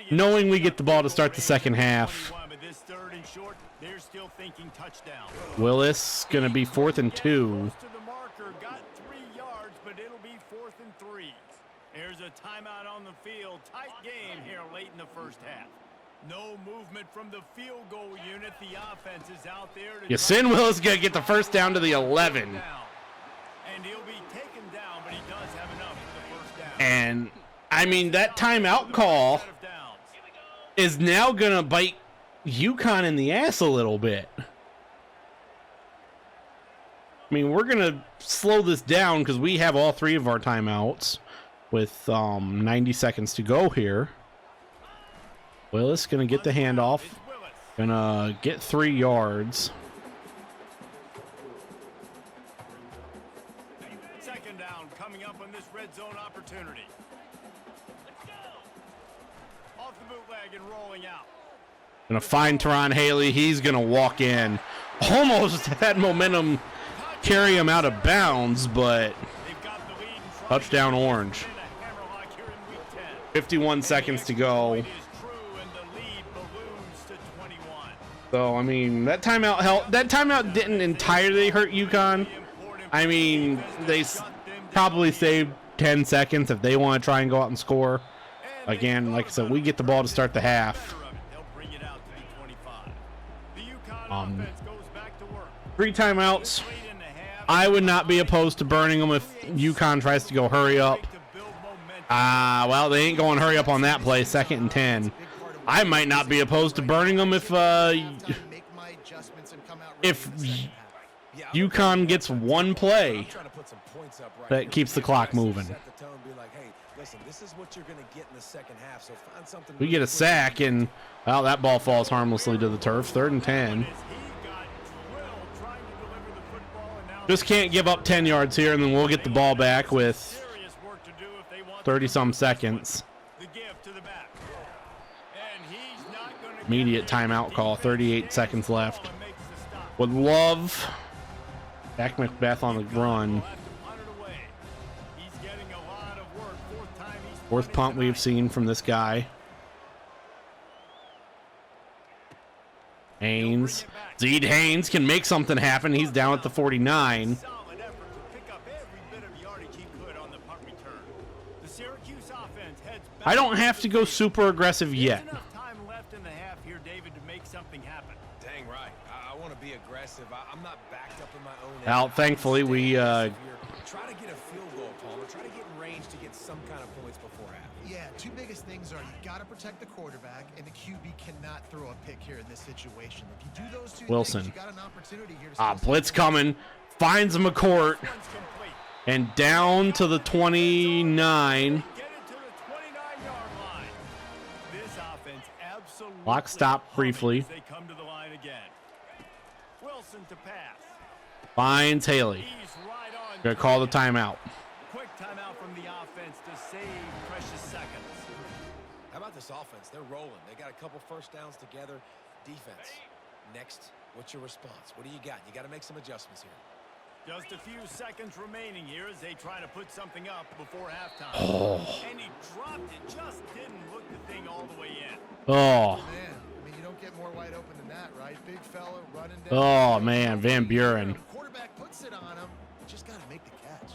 Knowing we get the ball to start the second half. But this 3rd and short, they're still thinking touchdown. Willis going to be 4th and 2. Close to the marker, got 3 yards, but it'll be 4th and 3. There's a timeout on the field. Tight game here late in the first half. No movement from the field goal unit. The offense is out there. Yasin Willis going to get the first down to the 11. And he'll be taken down, but he does have enough for the first down. And, I mean, that timeout call is now going to bite UConn in the ass a little bit. I mean, we're going to slow this down because we have all 3 of our timeouts with 90 seconds to go here. Willis going to get the handoff. Going to get 3 yards. 2nd down coming up on this red zone opportunity. Off the bootleg and rolling out. Going to find Teron Haley. He's going to walk in. Almost had momentum carry him out of bounds, but touchdown Orange. 51 seconds to go. So, I mean, that timeout helped. That timeout didn't entirely hurt UConn. I mean, they probably saved 10 seconds if they want to try and go out and score. Again, like I said, we get the ball to start the half. 3 timeouts. I would not be opposed to burning them if UConn tries to go hurry up. Well, they ain't going hurry up on that play. 2nd and 10. I might not be opposed to burning them if UConn gets 1 play that keeps the clock moving. We get a sack, and well, that ball falls harmlessly to the turf. 3rd and 10. Just can't give up 10 yards here, and then we'll get the ball back with 30-some seconds. Immediate timeout call, 38 seconds left. Would love Dak Macbeth on the run. 4th punt we've seen from this guy. Haynes. Zede Haynes can make something happen. He's down at the 49. Solid effort to pick up every bit of yardage he could on the punt return. The Syracuse offense heads back. I don't have to go super aggressive yet. There's enough time left in the half here, David, to make something happen. Dang right. I want to be aggressive. I'm not backed up in my own end. Well, thankfully, we Try to get a field goal, Palmer. Try to get in range to get some kind of points before half. Yeah, two biggest things are you got to protect the quarterback, and the QB cannot throw a pick here in this situation. If you do those two Wilson. things, you got an opportunity here to Blitz coming. Finds McCourt. One's complete. And down to the 29. Get it to the 29-yard line. This offense absolutely Clock stop briefly. as they come to the line again. Wilson to pass. Finds Haley. He's right on. Gonna call the timeout. Quick timeout from the offense to save precious seconds. How about this offense? They're rolling. They got a couple first downs together. Defense. Next, what's your response? What do you got? You got to make some adjustments here. Just a few seconds remaining here as they try to put something up before halftime. Oh. And he dropped it. Just didn't look the thing all the way in. Oh. Man, I mean, you don't get more wide open than that, right? Big fella running down. Oh, man. Van Buren. Quarterback puts it on him. Just got to make the catch.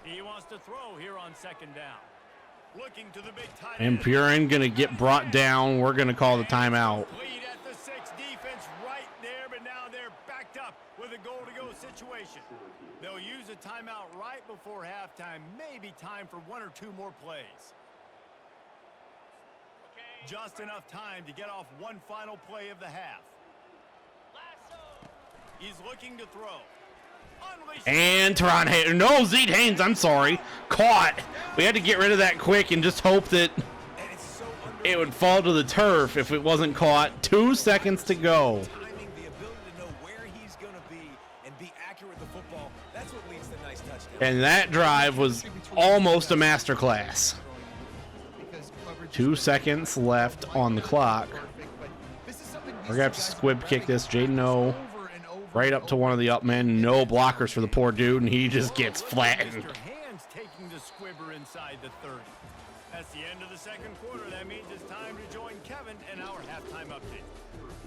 He wants to throw here on second down. Looking to the big tight And end. Buren gonna get brought down. We're gonna call the timeout. Lead at the 6, defense right there, but now they're backed up with a goal-to-go situation. They'll use a timeout right before halftime. Maybe time for one or two more plays. Just enough time to get off one final play of the half. He's looking to throw. And Teron Haynes. No, Zede Haynes, I'm sorry. Caught. We had to get rid of that quick and just hope that it would fall to the turf if it wasn't caught. 2 seconds to go. Timing, the ability to know where he's going to be and be accurate with the football, that's what leads to nice touchdowns. And that drive was almost a masterclass. 2 seconds left on the clock. We're going to have to squib kick this. Jaden O right up to one of the up men. No blockers for the poor dude, and he just gets flattened. Mr. Hands taking the squibber inside the 30. That's the end of the second quarter. That means it's time to join Kevin and our halftime update.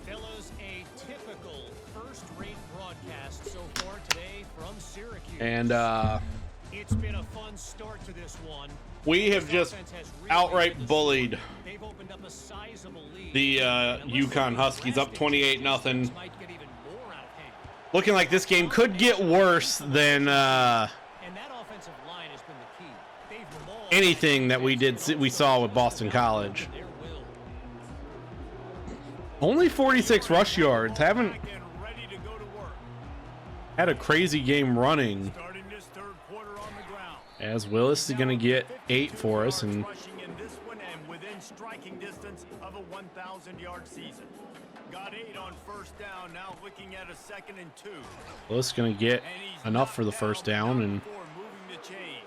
Fellas, a typical first-rate broadcast so far today from Syracuse. And It's been a fun start to this one. we have just outright bullied They've opened up a sizable lead. the Yukon Huskies, up 28-0. Might get even more out of hand. Looking like this game could get worse than And that offensive line has been the key. They've mauled anything that we saw with Boston College. their will. Only 46 rush yards. Haven't Back and ready to go to work. had a crazy game running. Starting this third quarter on the ground. As Willis is going to get 8 for us, and Rushing in this one and within striking distance of a 1,000-yard season. Got 8 on first down. Now looking at a 2nd and 2. Willis is going to get And he's enough for the knocked first down down. And before moving the chains.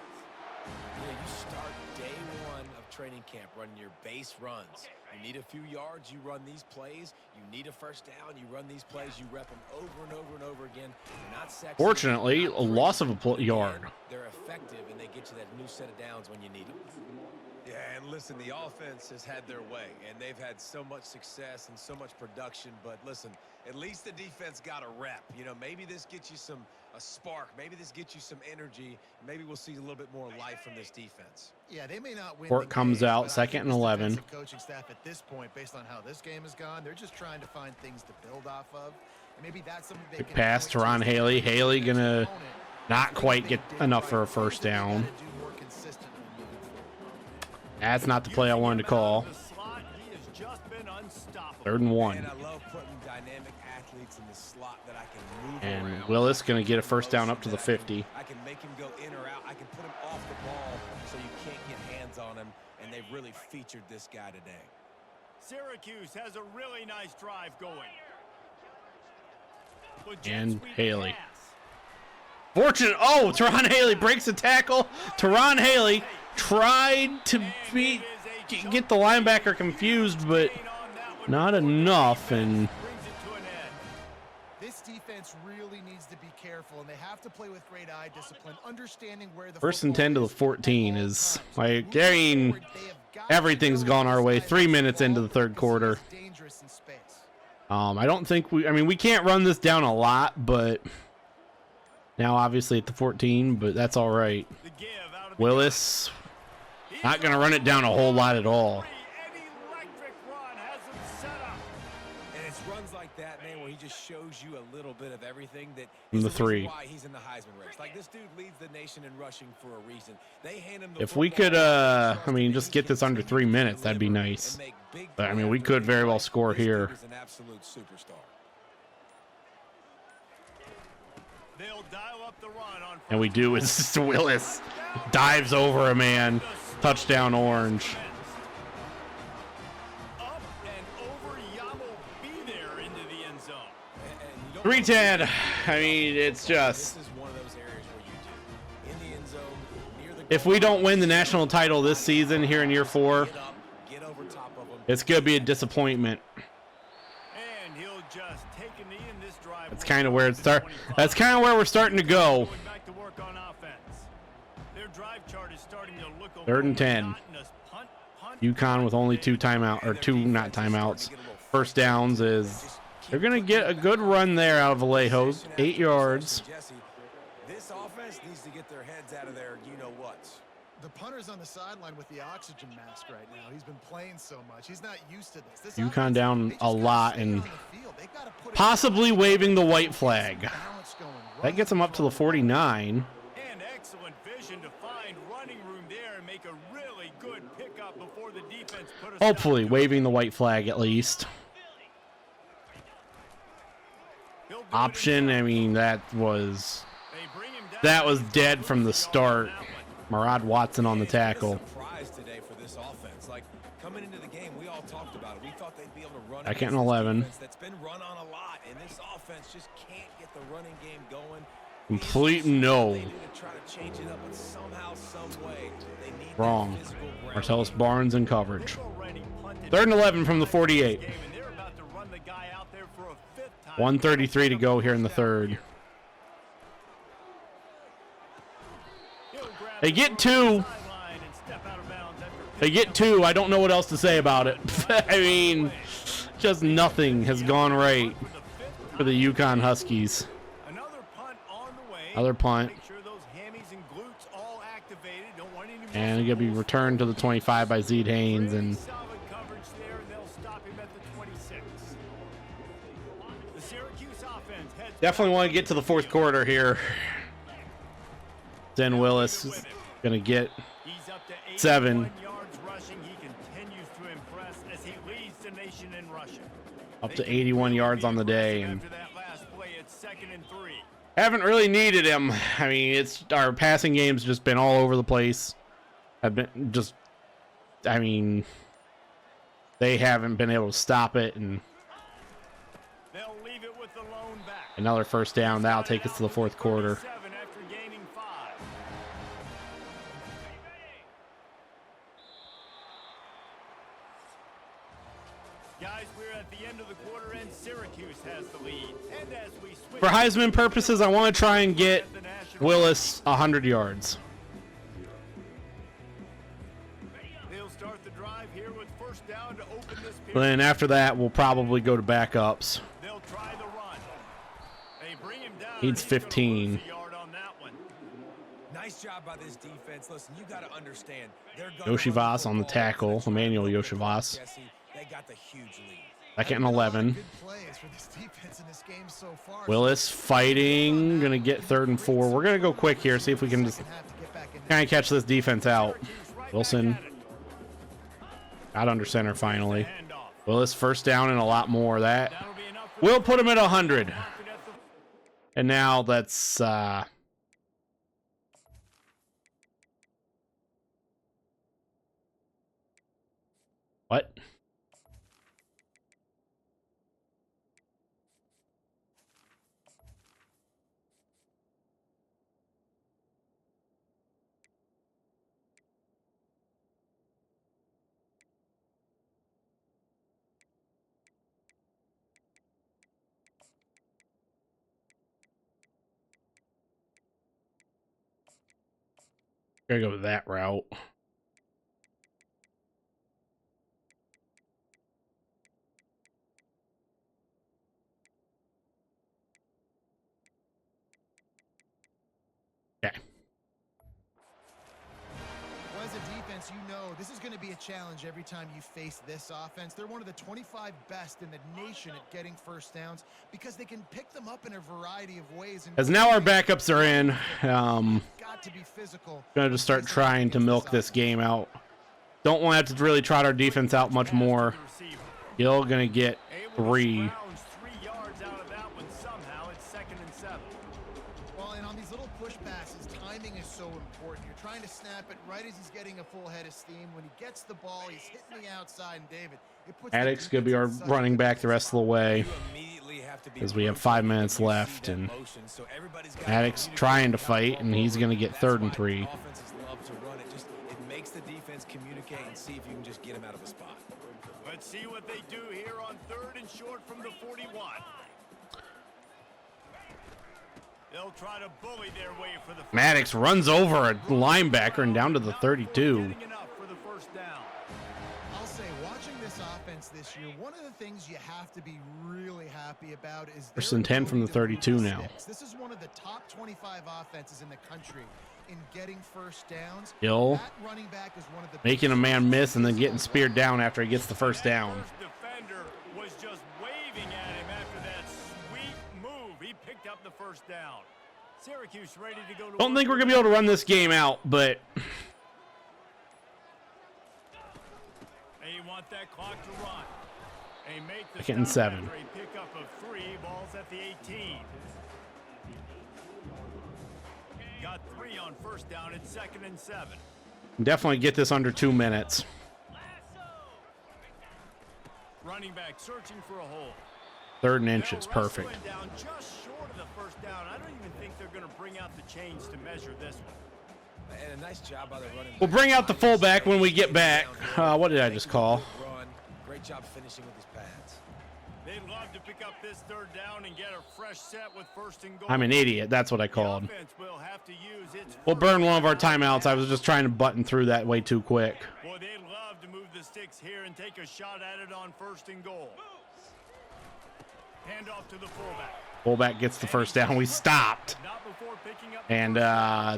Yeah, you start day one of training camp running your base runs. You need a few yards, you run these plays. You need a first down, you run these plays. You rep them over and over and over again. They're not sexy. fortunately, not a loss of a yard. They're effective, and they get you that new set of downs when you need them. Yeah, and listen, the offense has had their way, and they've had so much success and so much production. But listen, at least the defense got a rep. You know, maybe this gets you a spark. Maybe this gets you some energy. Maybe we'll see a little bit more life from this defense. Yeah, they may not win. Court the comes game, out, but I 2nd think and this 11. defensive coaching staff at this point, based on how this game has gone, they're just trying to find things to build off of. And maybe that's something they Big can pass point to Ron as Haley. their Haley gonna opponent. not Things quite they get did enough right. for a first Things they down. gotta do more consistently moving forward. That's not the play I wanted to call. The slot, he has just been unstoppable. 3rd and 1. And I love putting dynamic athletes in the slot that I can move And around. Willis going to get a first down up to the 50. I can make him go in or out. I can put him off the ball so you can't get hands on him. And they've really featured this guy today. Syracuse has a really nice drive going. Legit And sweep Haley. pass. Fortunate. Oh, Teron Haley breaks a tackle. Teron Haley tried to get the linebacker confused, but Gain on that one not before the enough. defense And brings it to an end. This defense defense really needs to be careful, and they have to play with great eye discipline, understanding where the First and 10 to the football 14 at all is times. like, Moving I mean, forward, they have got to everything's know gone our this way. guy 3 has the minutes into ball the third because he quarter. is dangerous in space. I don't think I mean, we can't run this down a lot, but now obviously at the 14, but that's all right. The give out of the Willis, He's not going to run it down a whole lot at all. An electric run has him set up. And it's runs like that, man, where he just shows you a little bit of everything that From is the reason three. why he's in the Heisman race. Like, this dude leads the nation in rushing for a reason. They hand him the If we football, could, they trust I mean, him, just and get he this under 3 continues to minutes, that'd be deliver nice. and make big But, I play mean, we after could big very play. well score This here. dude is an absolute superstar. They'll dial up the run on And we do. It's just Willis dives over a man. Touchdown, Orange. up and over. Yamo be there into the end zone. And you don't 310. I mean, it's just, This is one of those areas where you do. In the end zone, near the if we don't win the national title this season here in year 4, get up, get over top of him. it's going to be a disappointment. And he'll just take a knee in this drive. That's kind of where it starts. That's kind of where we're starting to go. Going back to work on offense. Their drive chart is starting to look a 3rd and 10. monotonous. Punt, UConn with only 2 timeout or 2 not timeouts. First downs is they're going to get a good run there out of Vallejo. 8 yards. Jesse, this offense needs to get their heads out of there. You know what? The punter's on the sideline with the oxygen mask right now. He's been playing so much. He's not used to this. UConn offense, down they just a gotta lot stay and on the field. They gotta put it possibly on. waving the white flag. Balance going, That run gets them up to the control. 49. And excellent vision to find running room there and make a really good pickup before the defense put a Hopefully stop to it. waving the white flag at least. He'll do it Option, himself. I mean, that was They bring him down. that was dead from the Losing yard start. on that one. Murad Watson on the tackle. What a surprise today for this offense. Like, coming into the game, we all talked about it. We thought they'd be able to run. Second and against this 11. defense that's been run on a lot, and this offense just can't get the running game going. Complete no. They do to try to change it up, but somehow, some way, they need that Wrong. physical ground Martellus game. Barnes in coverage. They've already punted 3rd and 11 from the 48. this game, and they're about to run the guy out there for a 5th time. 1:33 to go here in the 3rd. He'll grab They the get ball 2. on the sideline and step out of bounds after They picking get up 2. I don't know what else to say about it. I mean, just nothing has gone right for the 5th for the Yukon Huskies. Another punt on the way. Other punt. Make sure those hammies and glutes all activated. Don't want any And it's going to be returned to the 25 by Zede Haynes. And solid coverage there, and they'll stop him at the 26. The Syracuse offense heads definitely want to get to the 4th quarter here. Then Willis is going to get He's up to 81 7. yards rushing. He continues to impress as he leads the nation in rushing. Up to 81 yards on the day. And After that last play, it's 2nd and 3. haven't really needed him. I mean, it's our passing game's just been all over the place. Have been just, I mean, they haven't been able to stop it. And They'll leave it with the lone back. another first down. That'll take us to the 4th quarter. 37 after gaining 5. Guys, we're at the end of the quarter, and Syracuse has the lead. And as we switch For Heisman purposes, I want to try and get Willis 100 yards. They'll start the drive here with first down to open this period. Then after that, we'll probably go to backups. They'll try the run. They bring him down. Needs and he's gonna 15. lose a yard on that one. Nice job by this defense. Listen, you got to understand. They're gonna Yoshivas run the on the football. tackle, They're trying to Emmanuel run the Yoshivas. football, Jesse. They got the huge lead. 2nd and 11. Good plays for this defense in this game so far. Willis fighting, gonna get 3rd and 4. We're gonna go quick here, see if we can just Second half to get back in there. kind of catch this defense out. Syracuse right Wilson back at it. out under center finally. Handoff. Willis first down and a lot more. That That'll be enough for will put him at 100. Mark it at the And now that's what? Gotta go that route. Okay. Well, as a defense, you know this is going to be a challenge every time you face this offense. They're one of the 25 best in the nation at getting first downs because they can pick them up in a variety of ways. As now our backups are in, got to be physical. gonna just start trying to milk this game out. Don't want to really trot our defense out much more. Gill gonna get 3. Well, and on these little push passes, timing is so important. You're trying to snap it right as he's getting a full head of steam. When he gets the ball, he's hitting the outside, and David, it puts Addict's gonna be our running back the rest of the way, as we have 5 minutes left, and Addict's trying to fight, and he's gonna get 3rd and 3. It makes the defense communicate and see if you can just get him out of a spot. Let's see what they do here on 3rd and short from the 41. They'll try to bully their way for the Maddox runs over a linebacker and down to the 32. I'll say, watching this offense this year, one of the things you have to be really happy about is First and 10 from the 32 now. This is one of the top 25 offenses in the country in getting first downs. Gill That running back is one of the making a man miss and then getting speared down after he gets the first down. Defender was just waving at him after that sweet move. He picked up the first down. Syracuse ready to go to Don't think we're gonna be able to run this game out, but they want that clock to run. They make the 2nd and 7. after a pickup of 3 balls at the 18. Got 3 on first down at 2nd and 7. Definitely get this under 2 minutes. Running back searching for a hole. 3rd and inches, perfect. Down just short of the first down. I don't even think they're going to bring out the chains to measure this one. And a nice job by the running. We'll bring out the fullback when we get back. What did I just call? Great job finishing with his pads. They'd love to pick up this 3rd down and get a fresh set with 1st and goal. I'm an idiot. That's what I called. The offense will have to use its We'll burn one of our timeouts. I was just trying to button through that way too quick. Boy, they'd love to move the sticks here and take a shot at it on 1st and goal. Hand off to the fullback. Fullback gets the first down. We stopped. Not before picking up And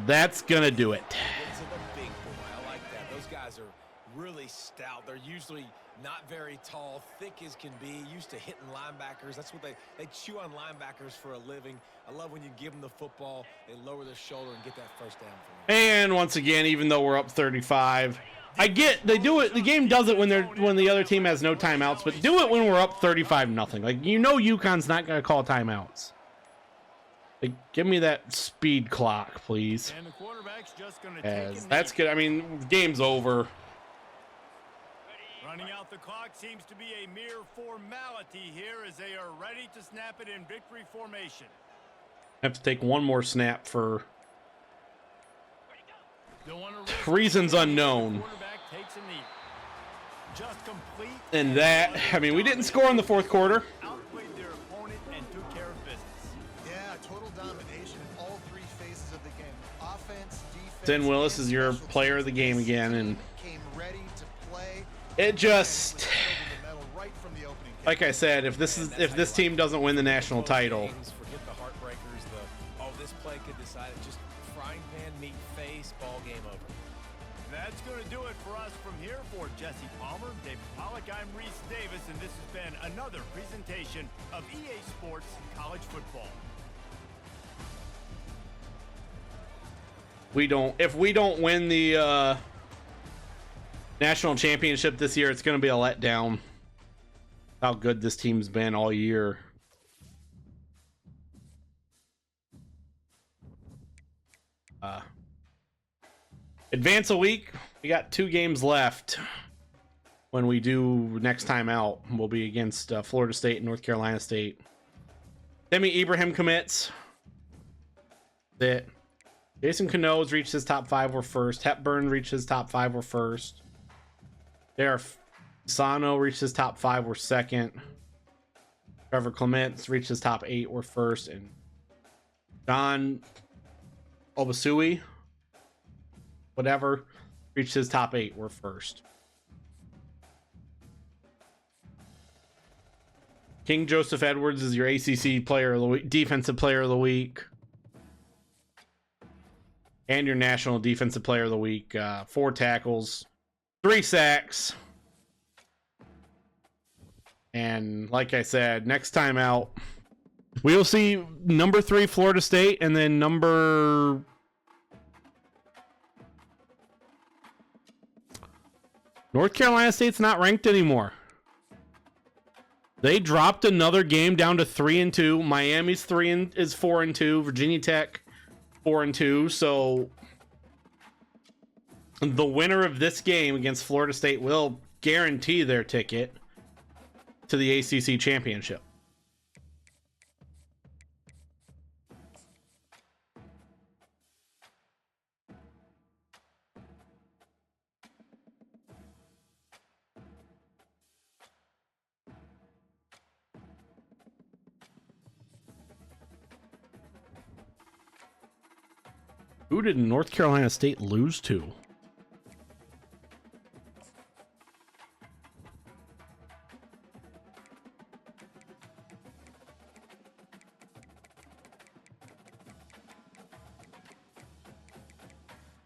that's going to do it. It's a big boy. I like that. Those guys are really stout. They're usually not very tall, thick as can be, used to hitting linebackers. That's what they chew on linebackers for a living. I love when you give them the football, they lower their shoulder and get that first down for you. And once again, even though we're up 35, I get they do it. The game does it when the other team has no timeouts, but do it when we're up 35-0. Like, you know, UConn's not going to call timeouts. Like, give me that speed clock, please. And the quarterback's just going to As that's good. I mean, game's over. Running out the clock seems to be a mere formality here as they are ready to snap it in victory formation. I have to take one more snap for reasons unknown. And that, I mean, we didn't score in the 4th quarter. Outplayed their opponent and took care of business. Yeah, total domination in all 3 phases of the game. Offense, defense. Zen Willis is your player of the game again, and came ready to play. it just, like I said, if this team doesn't win the national title, Forget the heartbreakers, this play could decide it. Just frying pan, meat face, ball game over. That's going to do it for us from here. For Jesse Palmer, David Pollack, I'm Reese Davis, and this has been another presentation of EA Sports College Football. if we don't win the national championship this year, it's going to be a letdown. How good this team's been all year. Advance a week. We got 2 games left. When we do next time out, we'll be against Florida State and North Carolina State. Demi Ibrahim commits. That Jason Cano's reached his top 5 or first. Hepburn reached his top 5 or first. There, Sano reached his top 5 or second. Trevor Clements reached his top 8 or first, and John Obasui whatever reached his top 8 were first. King Joseph Edwards is your ACC player of the week, defensive player of the week, and your national defensive player of the week. 4 tackles, 3 sacks. And like I said, next time out, we'll see number 3 Florida State, and then North Carolina State's not ranked anymore. They dropped another game down to 3-2. Miami's 4-2. Virginia Tech 4-2. So the winner of this game against Florida State will guarantee their ticket to the ACC championship. Who did North Carolina State lose to?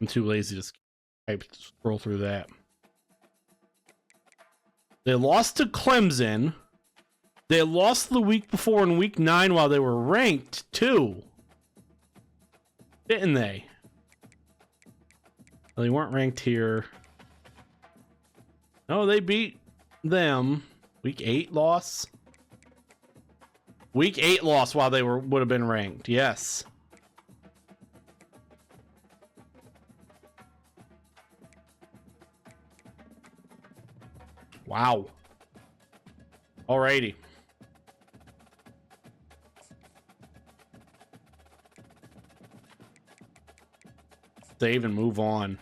I'm too lazy to scroll through that. They lost to Clemson. They lost the week before in week 9 while they were ranked too. Didn't they? Well, they weren't ranked here. No, they beat them. Week 8 loss. Week 8 loss while they would have been ranked. Yes. Wow. Alrighty. Save and move on.